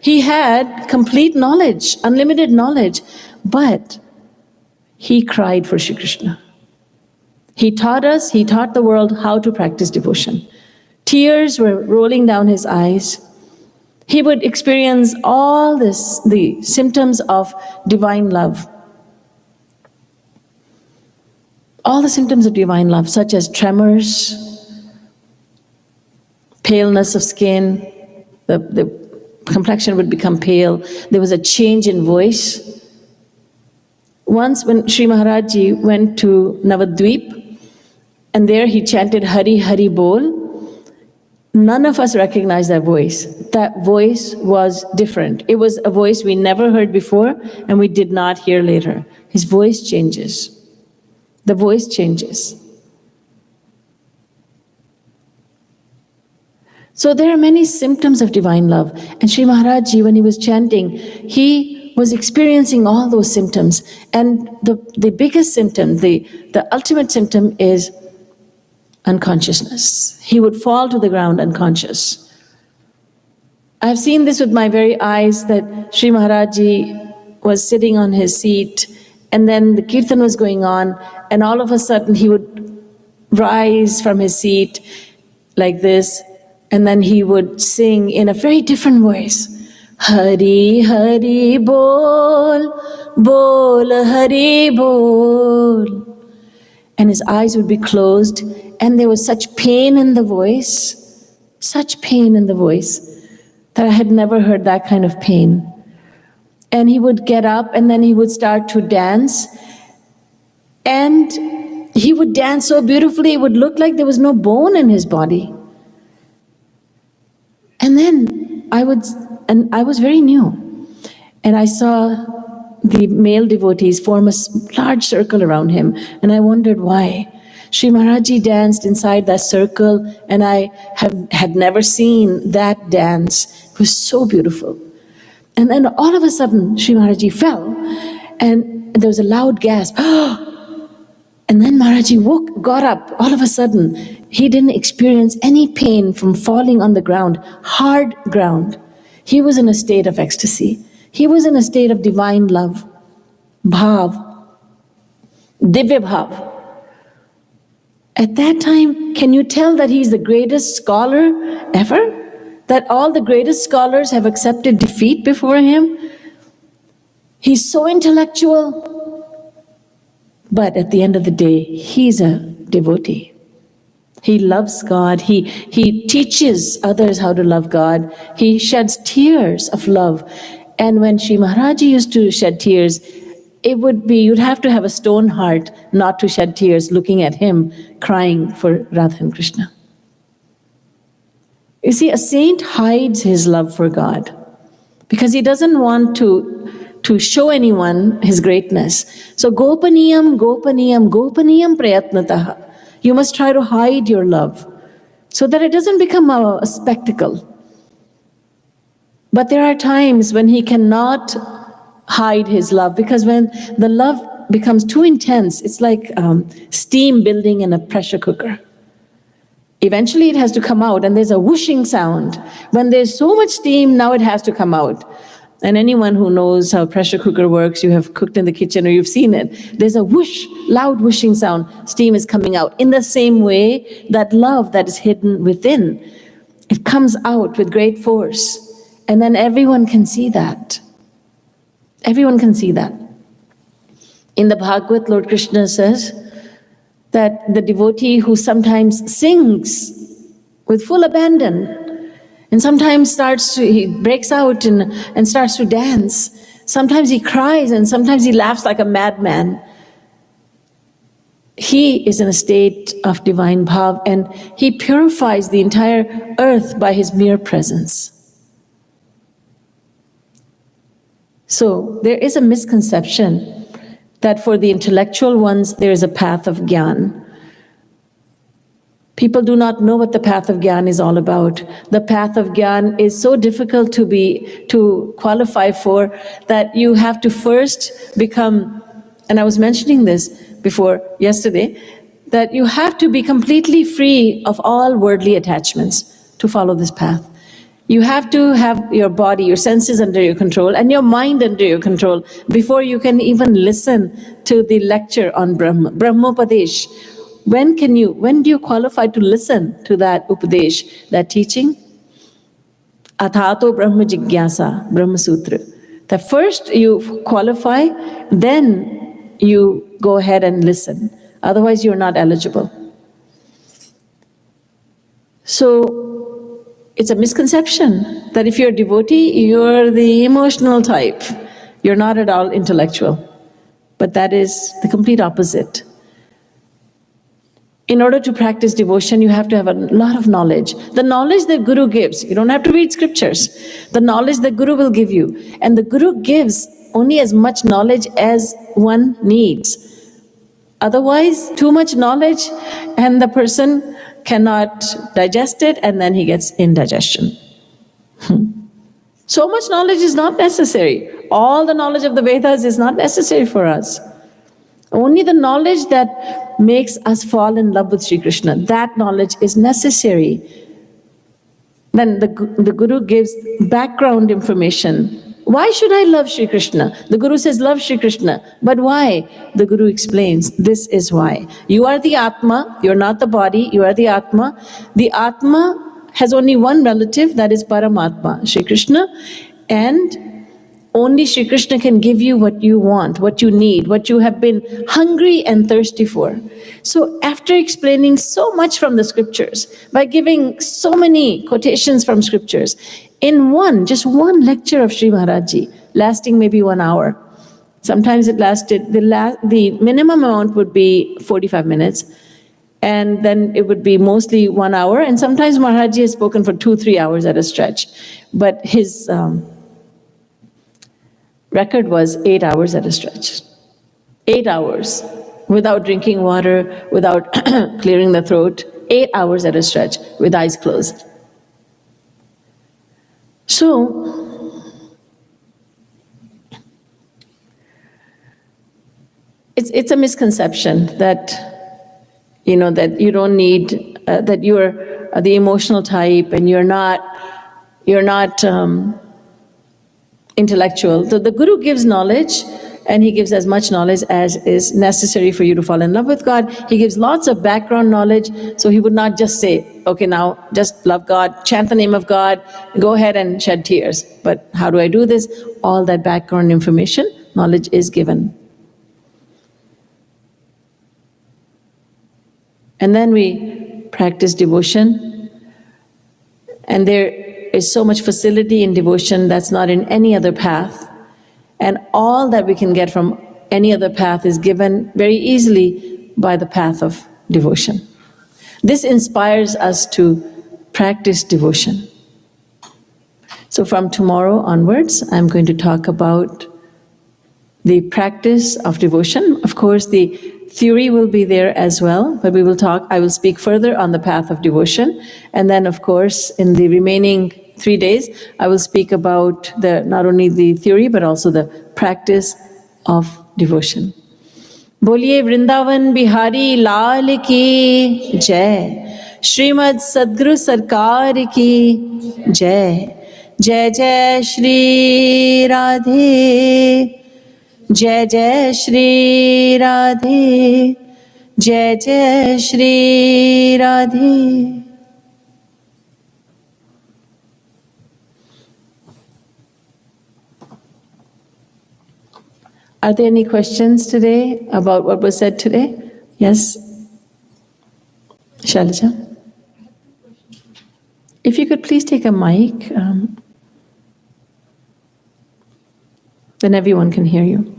He had complete knowledge, unlimited knowledge, but he cried for Shri Krishna. He taught us, he taught the world how to practice devotion. Tears were rolling down his eyes. He would experience all this, the symptoms of divine love. All the symptoms of divine love, such as tremors, paleness of skin, the complexion would become pale. There was a change in voice. Once when Sri Maharaj Ji went to Navadvip, and there he chanted Hari Hari Bol, none of us recognized that voice. That voice was different. It was a voice we never heard before and we did not hear later. His voice changes. The voice changes. So there are many symptoms of divine love. And Sri Maharaj Ji, when he was chanting, he was experiencing all those symptoms. And the biggest symptom, the ultimate symptom is unconsciousness. He would fall to the ground unconscious. I've seen this with my very eyes, that Sri Maharaj Ji was sitting on his seat, and then the kirtan was going on, and all of a sudden he would rise from his seat like this, and then he would sing in a very different voice. Hari Hari Bol, Bol Hari Bol. And his eyes would be closed, and there was such pain in the voice, that I had never heard that kind of pain. And he would get up, and then he would start to dance, and he would dance so beautifully, it would look like there was no bone in his body. And then I was very new, and I saw the male devotees form a large circle around him, and I wondered why. Sri Maharaj Ji danced inside that circle, and I had never seen that dance. It was so beautiful. And then all of a sudden, Sri Maharaj Ji fell, and there was a loud gasp. And then Maharaj Ji got up. All of a sudden, he didn't experience any pain from falling on the ground, hard ground. He was in a state of ecstasy. He was in a state of divine love, bhav, divya bhav. At that time, can you tell that he's the greatest scholar ever? That all the greatest scholars have accepted defeat before him? He's so intellectual, but at the end of the day, he's a devotee. He loves God. He teaches others how to love God. He sheds tears of love. And when Sri Maharaj Ji used to shed tears, you'd have to have a stone heart not to shed tears looking at him crying for Radha and Krishna. You see, a saint hides his love for God because he doesn't want to show anyone his greatness. So gopaniyam, gopaniyam, gopaniyam prayatnataha. You must try to hide your love so that it doesn't become a spectacle. But there are times when he cannot hide his love, because when the love becomes too intense, it's like steam building in a pressure cooker. Eventually it has to come out, and there's a whooshing sound. When there's so much steam, now it has to come out. And anyone who knows how pressure cooker works, you have cooked in the kitchen or you've seen it, there's a whoosh, loud whooshing sound, steam is coming out. In the same way, that love that is hidden within, it comes out with great force. And then everyone can see that. Everyone can see that. In the Bhagavad, Lord Krishna says that the devotee who sometimes sings with full abandon, and sometimes he breaks out and starts to dance. Sometimes he cries and sometimes he laughs like a madman. He is in a state of divine bhav, and he purifies the entire earth by his mere presence. So there is a misconception that for the intellectual ones there is a path of jnana. People do not know what the path of jnana is all about. The path of jnana is so difficult to qualify for that you have to first become, and I was mentioning this before yesterday, that you have to be completely free of all worldly attachments to follow this path. You have to have your body, your senses under your control, and your mind under your control before you can even listen to the lecture on Brahma, Brahmopadesh. When do you qualify to listen to that Upadesh, that teaching? Athato Brahma Jigyasa, Brahma Sutra. That first you qualify, then you go ahead and listen. Otherwise you're not eligible. So it's a misconception that if you're a devotee, you're the emotional type. You're not at all intellectual. But that is the complete opposite. In order to practice devotion, you have to have a lot of knowledge. The knowledge that Guru gives, you don't have to read scriptures. The knowledge that Guru will give you. And the Guru gives only as much knowledge as one needs. Otherwise, too much knowledge and the person cannot digest it, and then he gets indigestion. So much knowledge is not necessary. All the knowledge of the Vedas is not necessary for us. Only the knowledge that makes us fall in love with Sri Krishna, that knowledge is necessary. Then the Guru gives background information. Why should I love Sri Krishna? The Guru says, love Sri Krishna. But why? The Guru explains, this is why. You are the Atma, you're not the body, you are the Atma. The Atma has only one relative, that is Paramatma, Sri Krishna. And only Sri Krishna can give you what you want, what you need, what you have been hungry and thirsty for. So after explaining so much from the scriptures, by giving so many quotations from scriptures, in just one lecture of Sri Maharaj-ji, lasting maybe 1 hour, sometimes it lasted, the minimum amount would be 45 minutes, and then it would be mostly 1 hour, and sometimes Maharaj-ji has spoken for 2-3 hours at a stretch. But his record was 8 hours at a stretch. 8 hours, without drinking water, without clearing the throat, 8 hours at a stretch, with eyes closed. So, it's a misconception that, that you don't need, that you're the emotional type and you're not intellectual. So the Guru gives knowledge, and he gives as much knowledge as is necessary for you to fall in love with God. He gives lots of background knowledge, so he would not just say, okay, now just love God, chant the name of God, go ahead and shed tears. But how do I do this? All that background information, knowledge is given. And then we practice devotion, and there is so much facility in devotion that's not in any other path. And all that we can get from any other path is given very easily by the path of devotion. This inspires us to practice devotion. So from tomorrow onwards, I'm going to talk about the practice of devotion. Of course, the theory will be there as well, but I will speak further on the path of devotion. And then, of course, in the remaining 3 days, I will speak about not only the theory, but also the practice of devotion. Boliye Vrindavan Bihari Lal ki Jai. Srimad Sadguru Sarkar ki Jai. Jai Jai Shri Radhe. Jai Jai Shri Radhe. Jai Jai Shri Radhe. Are there any questions today about what was said today? Yes? Shailaja? If you could please take a mic, then everyone can hear you.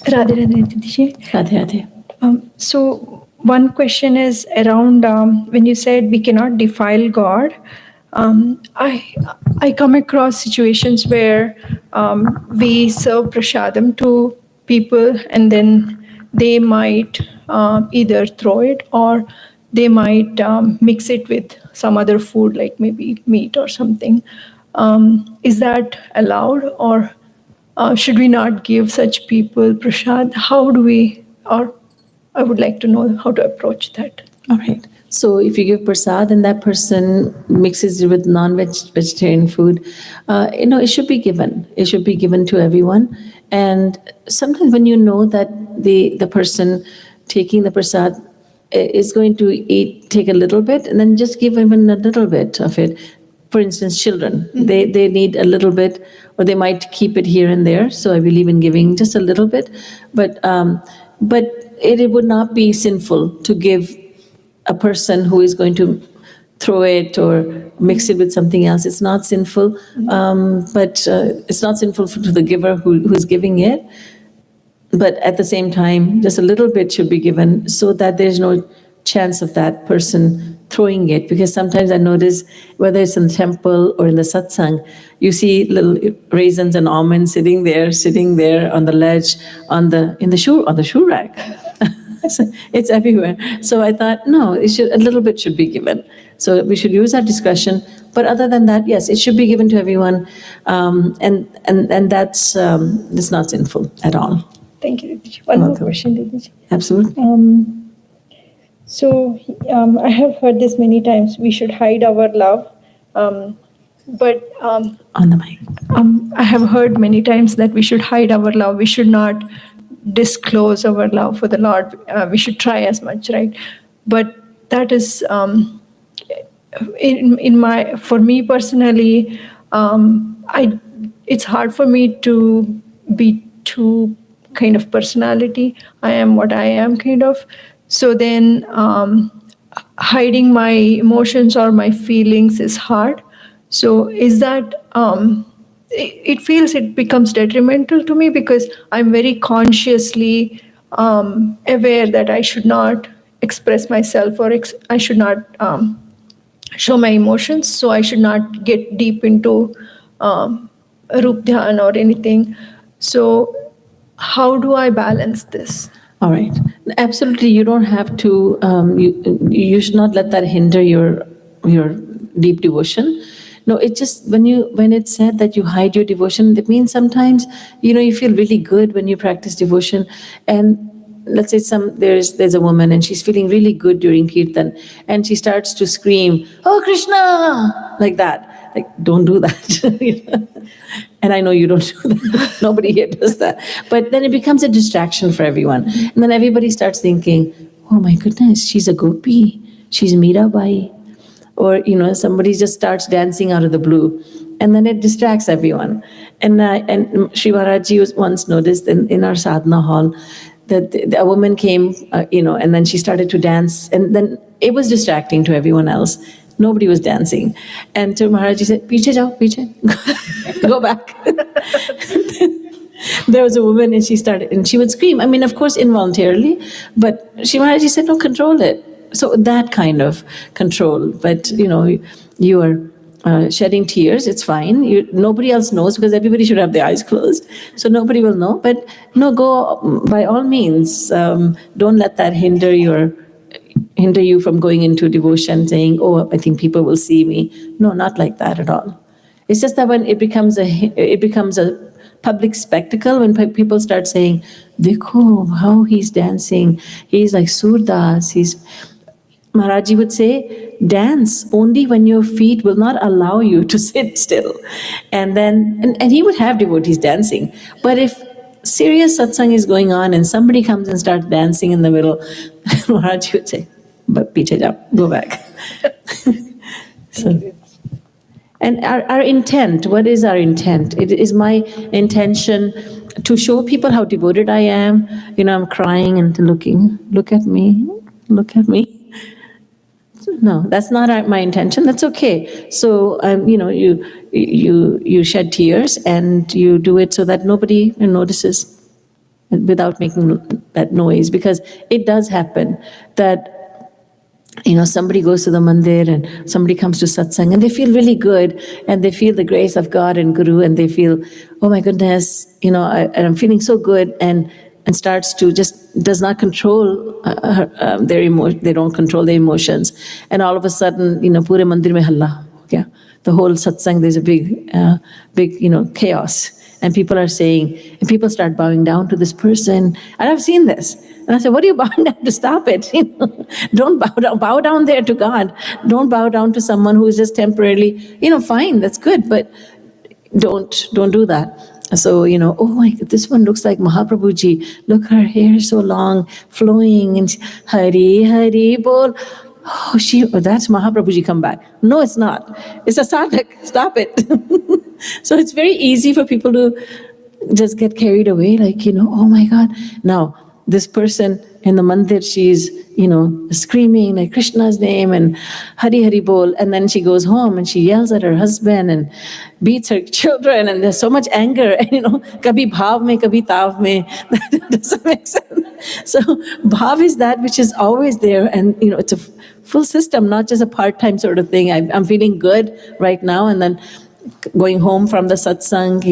Radhe Radhe Didi. Radhe Radhe. So one question is around when you said we cannot defile God. I come across situations where we serve prasadam to people, and then they might either throw it or they might mix it with some other food, like maybe meat or something. Is that allowed, or should we not give such people prasad? How do we, or I would like to know how to approach that. All right. So if you give prasad and that person mixes it with vegetarian food, it should be given. It should be given to everyone. And sometimes when you know that the person taking the prasad is going to take a little bit, and then just give even a little bit of it. for instance, children, they need a little bit, or they might keep it here and there. So I believe in giving just a little bit, but it would not be sinful to give a person who is going to throw it or mix it with something else. It's not sinful, but it's not sinful to the giver who's giving it. But at the same time, just a little bit should be given so that there's no chance of that person throwing it. Because sometimes I notice, whether it's in the temple or in the satsang, you see little raisins and almonds sitting there on the ledge, in the shoe rack. It's everywhere. So I thought, no, a little bit should be given. So we should use our discretion. But other than that, yes, it should be given to everyone, and that's it's not sinful at all. Thank you, Didi. One more Welcome. question, Didi. Absolutely. So I have heard this many times. We should hide our love, but On the mic. I have heard many times that we should hide our love. We should not disclose our love for the Lord. We should try as much, right? But that is for me personally. It's hard for me to be too kind of personality. I am what I am, kind of. So then hiding my emotions or my feelings is hard. So is that, it becomes detrimental to me because I'm very consciously aware that I should not express myself, or I should not show my emotions. So I should not get deep into Rup Dhyan or anything. So how do I balance this? All right. Absolutely, you don't have to. You should not let that hinder your deep devotion. No, it just when it's said that you hide your devotion, that means sometimes you feel really good when you practice devotion, and let's say there's a woman and she's feeling really good during kirtan, and she starts to scream, "Oh Krishna!" like that. Like, don't do that. And I know you don't do that. Nobody here does that. But then it becomes a distraction for everyone. And then everybody starts thinking, oh my goodness, she's a gopi. She's Mirabai. Or, somebody just starts dancing out of the blue. And then it distracts everyone. And Sri Maharaji was once noticed in our sadhana hall that a woman came, and then she started to dance. And then it was distracting to everyone else. Nobody was dancing. And so Maharaji said, "Piche jao, piche." Go back. There was a woman and she would scream. I mean, of course, involuntarily, but Shri Maharaji said, no, control it. So that kind of control. But, you are shedding tears, it's fine. Nobody else knows because everybody should have their eyes closed. So nobody will know. But no, go by all means. Don't let that hinder you from going into devotion, saying, oh, I think people will see me. No, not like that at all. It's just that when it becomes a public spectacle, when people start saying, Dekho, how he's dancing, he's like Surdas, Maharaji would say, dance only when your feet will not allow you to sit still. And then, and he would have devotees dancing. But if serious satsang is going on and somebody comes and starts dancing in the middle, Maharaji would say, but piche jao, go back. So, and our intent, what is our intent? It is my intention to show people how devoted I am. I'm crying and looking, look at me. No, that's not my intention. That's okay. So, you shed tears and you do it so that nobody notices without making that noise, because it does happen that somebody goes to the mandir and somebody comes to satsang and they feel really good and they feel the grace of God and Guru and they feel, oh my goodness, I'm feeling so good, and starts to does not control their emotion. They don't control their emotions, and all of a sudden, pure mandir mein halla, yeah, the whole satsang, there's a big chaos. And people are saying, and people start bowing down to this person. And I've seen this. And I said, what are you bowing down to? Stop it. Don't bow down. Bow down there to God. Don't bow down to someone who is just temporarily, fine, that's good, but don't do that. So, oh my God, this one looks like Mahaprabhuji. Look, her hair is so long, flowing, and Hari, Hari, bol. oh, that's Mahaprabhuji come back. No, it's not. It's a sadhak. Stop it. So it's very easy for people to just get carried away, like, oh my God. Now, this person in the mandir, she's, screaming like Krishna's name and Hari Hari Bol, and then she goes home and she yells at her husband and beats her children, and there's so much anger, and kabhi bhav mein, kabhi tav mein. That doesn't make sense. So bhav is that which is always there, and it's a full system, not just a part-time sort of thing. I'm feeling good right now, and then going home from the satsang,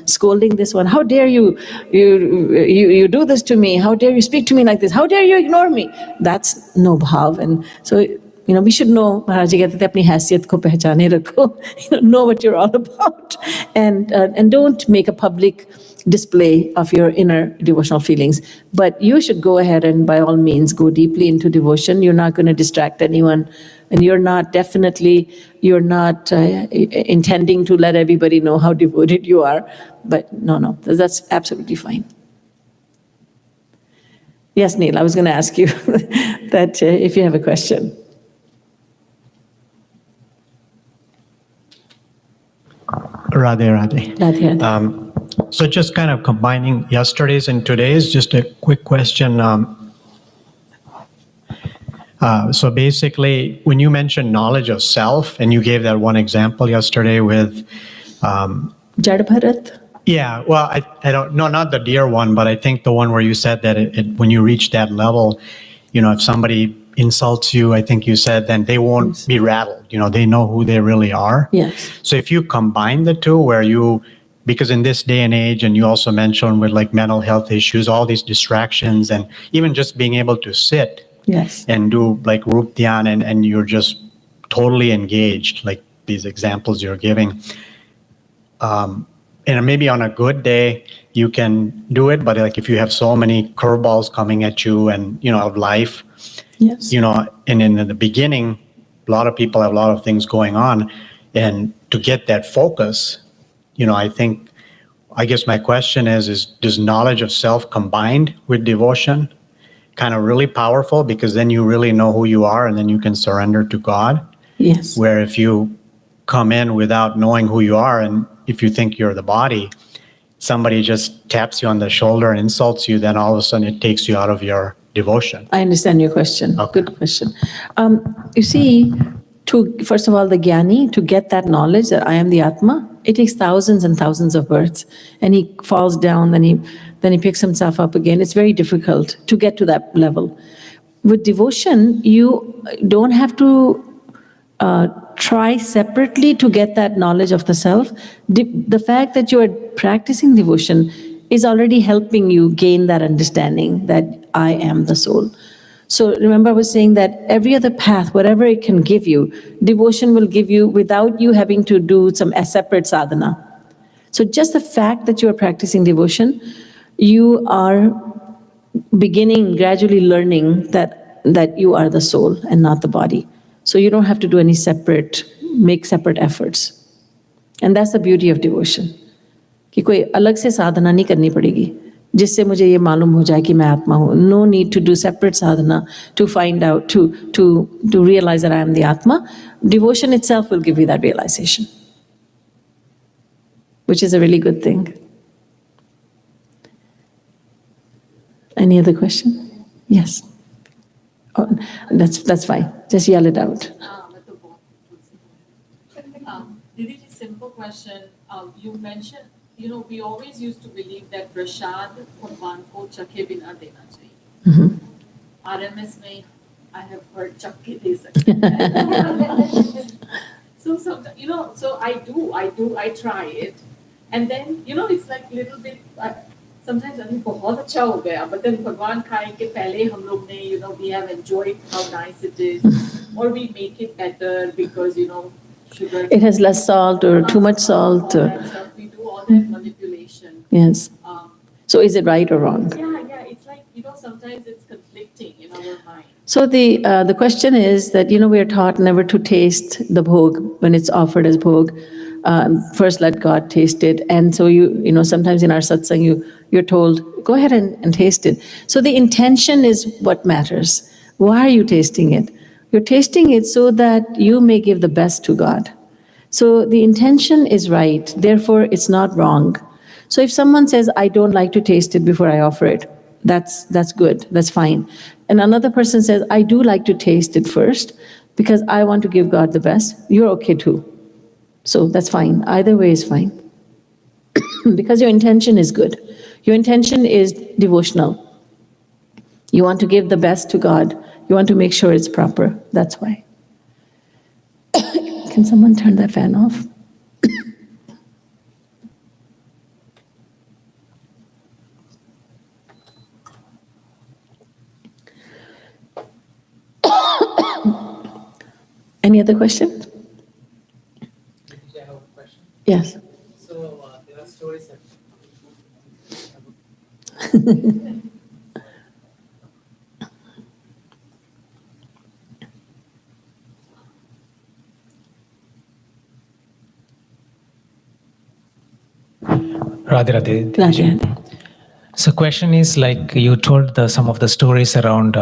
scolding this one, how dare you do this to me? How dare you speak to me like this? How dare you ignore me? That's no bhav. And so, we should know, Maharaj ji kehte the apni haisiyat ko pehchane rakho, know what you're all about, and don't make a public display of your inner devotional feelings. But you should go ahead and by all means go deeply into devotion. You're not going to distract anyone, and you're not intending to let everybody know how devoted you are. But no, that's absolutely fine. Yes, Neil, I was going to ask you that if you have a question. Radhe, Radhe. Radhe. So just kind of combining yesterday's and today's, just a quick question. So basically, when you mentioned knowledge of self, and you gave that one example yesterday with... Jad Bharat? Yeah, well, I don't know, not the dear one, but I think the one where you said that when you reach that level, if somebody insults you, I think you said, then they won't be rattled. They know who they really are. Yes. So if you combine the two, because in this day and age, and you also mentioned with like mental health issues, all these distractions, and even just being able to sit and do like Rup Dhyan, and you're just totally engaged, like these examples you're giving. And maybe on a good day, you can do it, but like if you have so many curveballs coming at you and, of life, and in the beginning, a lot of people have a lot of things going on, and to get that focus, I guess my question is does knowledge of self combined with devotion kind of really powerful, because then you really know who you are and then you can surrender to God? Yes. Where if you come in without knowing who you are, and if you think you're the body, somebody just taps you on the shoulder and insults you, then all of a sudden it takes you out of your devotion. I understand your question. Okay. Good question. You see, first of all, the Jnani, to get that knowledge that I am the Atma, it takes thousands and thousands of births. And he falls down, then he picks himself up again. It's very difficult to get to that level. With devotion, you don't have to try separately to get that knowledge of the self. The fact that you are practicing devotion is already helping you gain that understanding that I am the soul. So remember I was saying that every other path, whatever it can give you, devotion will give you without you having to do some separate sadhana. So just the fact that you are practicing devotion, you are gradually learning that you are the soul and not the body. So you don't have to do any make separate efforts. And that's the beauty of devotion. कि कोई अलग से साधना नहीं करनी पड़ेगी जिससे मुझे ये मालूम हो जाए कि मैं आत्मा हूँ. No need to do separate sadhana to find out, to realize that I am the Atma. Devotion itself will give you that realization, which is a really good thing. Any other question? Yes. Oh, that's fine. Just yell it out. Didi, simple question. You mentioned, we always used to believe that prasad bhagwan ko chakhe bina dena chahiye. RMS mein, I have heard chakke de sakte. So sometimes, so I try it, and then it's like little bit. Sometimes I think बहुत अच्छा हो गया, but then भगवान खाए के पहले हम लोग ने we have enjoyed how nice it is, or we make it better because sugar. It has less salt or too much salt. All that stuff. We do all that manipulation. Yes. So is it right or wrong? Yeah. It's like sometimes it's conflicting in our mind. So the question is that we are taught never to taste the bhog when it's offered as bhog. First let God taste it. And so sometimes in our satsang you're told, go ahead and taste it. So the intention is what matters. Why are you tasting it? You're tasting it so that you may give the best to God. So the intention is right, therefore it's not wrong. So if someone says, I don't like to taste it before I offer it, that's good, that's fine. And another person says, I do like to taste it first because I want to give God the best, you're okay too. So that's fine, either way is fine. Because your intention is good. Your intention is devotional. You want to give the best to God. You want to make sure it's proper, that's why. Can someone turn that fan off? Any other questions? I have a question. Yes. So there are stories that Radhe Radhe. Radhe. So question is like you told some of the stories around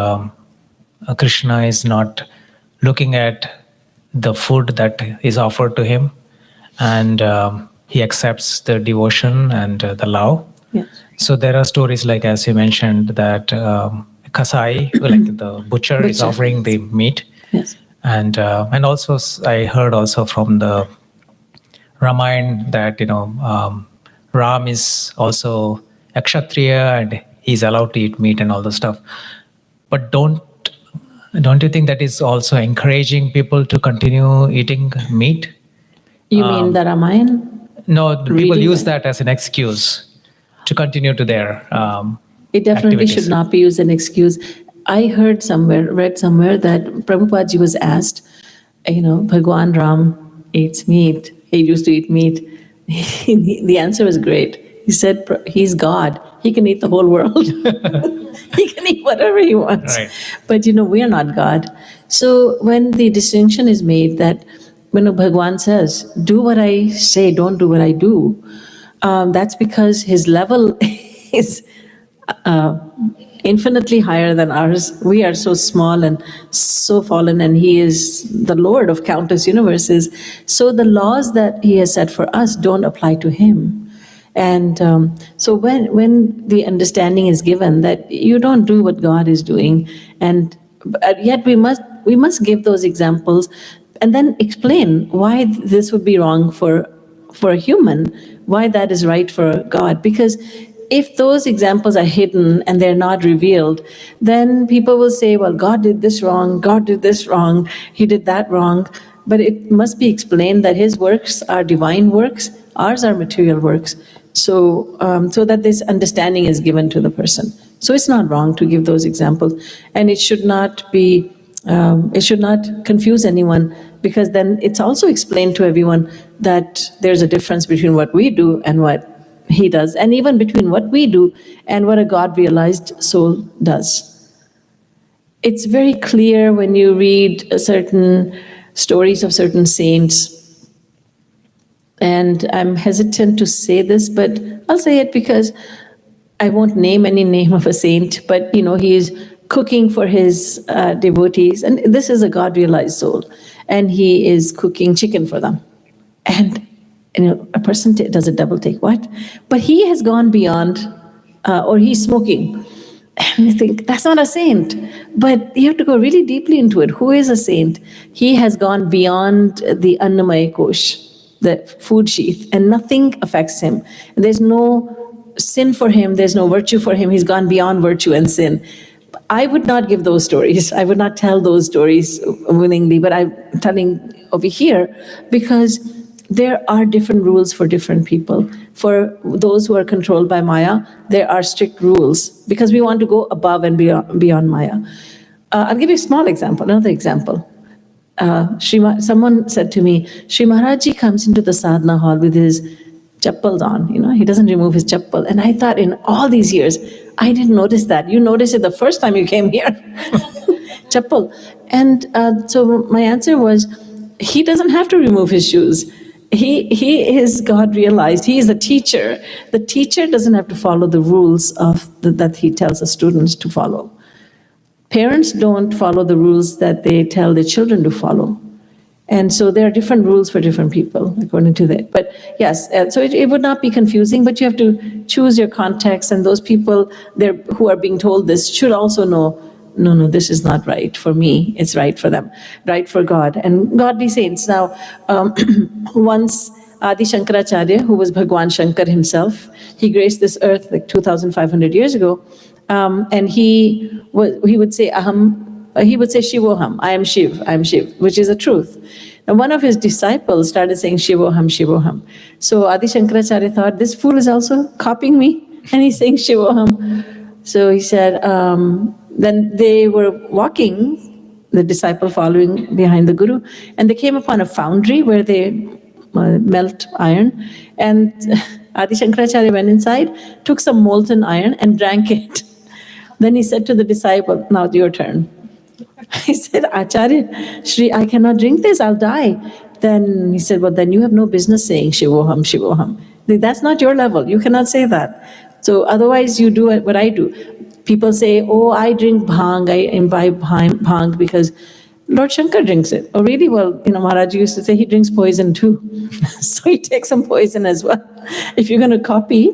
Krishna is not looking at the food that is offered to him, and he accepts the devotion and the love. Yes. So there are stories like, as you mentioned, that Kasai, like the butcher, is Butcher. offering the meat, Yes. and also I heard also from the Ramayana that Ram is also a Kshatriya and he's allowed to eat meat and all the stuff. But don't you think that is also encouraging people to continue eating meat? You mean the Ramayana? No, people Reading use it. that as an excuse to continue to their It definitely activities. should not be used as an excuse. I read somewhere that Prabhupada ji was asked, Bhagwan Ram eats meat. He used to eat meat. The answer was great. He said, he's God. He can eat the whole world. He can eat whatever he wants. Right. But we are not God. So when the distinction is made that when Bhagwan says, do what I say, don't do what I do, that's because his level is infinitely higher than ours. We are so small and so fallen, and he is the Lord of countless universes. So the laws that he has set for us don't apply to him. And so when the understanding is given that you don't do what God is doing, and yet we must give those examples and then explain why this would be wrong for a human, why that is right for God. Because if those examples are hidden and they're not revealed, then people will say, well, God did this wrong, God did this wrong, he did that wrong. But it must be explained that his works are divine works, ours are material works. So that this understanding is given to the person. So it's not wrong to give those examples. And it should not be, it should not confuse anyone, because then it's also explained to everyone that there's a difference between what we do and what he does, and even between what we do and what a God-realized soul does. It's very clear when you read certain stories of certain saints, and I'm hesitant to say this, but I'll say it because I won't name any name of a saint, but he is cooking for his devotees, and this is a God-realized soul, and he is cooking chicken for them. And a person does a double take, what? But he has gone beyond, or he's smoking. And you think, that's not a saint. But you have to go really deeply into it. Who is a saint? He has gone beyond the Annamaya Kosh, the food sheath, and nothing affects him. And there's no sin for him, there's no virtue for him. He's gone beyond virtue and sin. I would not give those stories. I would not tell those stories willingly, but I'm telling over here because there are different rules for different people. For those who are controlled by Maya, there are strict rules because we want to go above and beyond Maya. I'll give you a small example, another example. Someone said to me, Shri Maharaj comes into the sadhana hall with his chappals on, he doesn't remove his chappal. And I thought in all these years, I didn't notice that. You noticed it the first time you came here. Chappal. And so my answer was, he doesn't have to remove his shoes. He is God realized. He is the teacher. The teacher doesn't have to follow the rules that he tells the students to follow. parents don't follow the rules that they tell their children to follow. And so there are different rules for different people according to that. But yes, so it would not be confusing, but you have to choose your context, and those people there who are being told this should also know, no, this is not right for me. It's right for them, right for God and godly saints. Now, once Adi Shankaracharya, who was Bhagwan Shankar himself, he graced this earth like 2,500 years ago, and he would say Shivoham, I am Shiv, which is a truth. And one of his disciples started saying Shivoham, Shivoham. So Adi Shankaracharya thought, this fool is also copying me, and he's saying Shivoham. So he said, then they were walking, the disciple following behind the Guru, and they came upon a foundry where they melt iron, and Adi Shankaracharya went inside, took some molten iron and drank it. Then he said to the disciple, now your turn. He said, Acharya, Shri, I cannot drink this, I'll die. Then he said, well, then you have no business saying Shivoham, Shivoham. That's not your level, you cannot say that. So otherwise you do what I do. People say, oh, I drink bhang, I imbibe bhang because Lord Shankar drinks it. Oh, really? Well, Maharaj used to say he drinks poison too. So he takes some poison as well. If you're going to copy,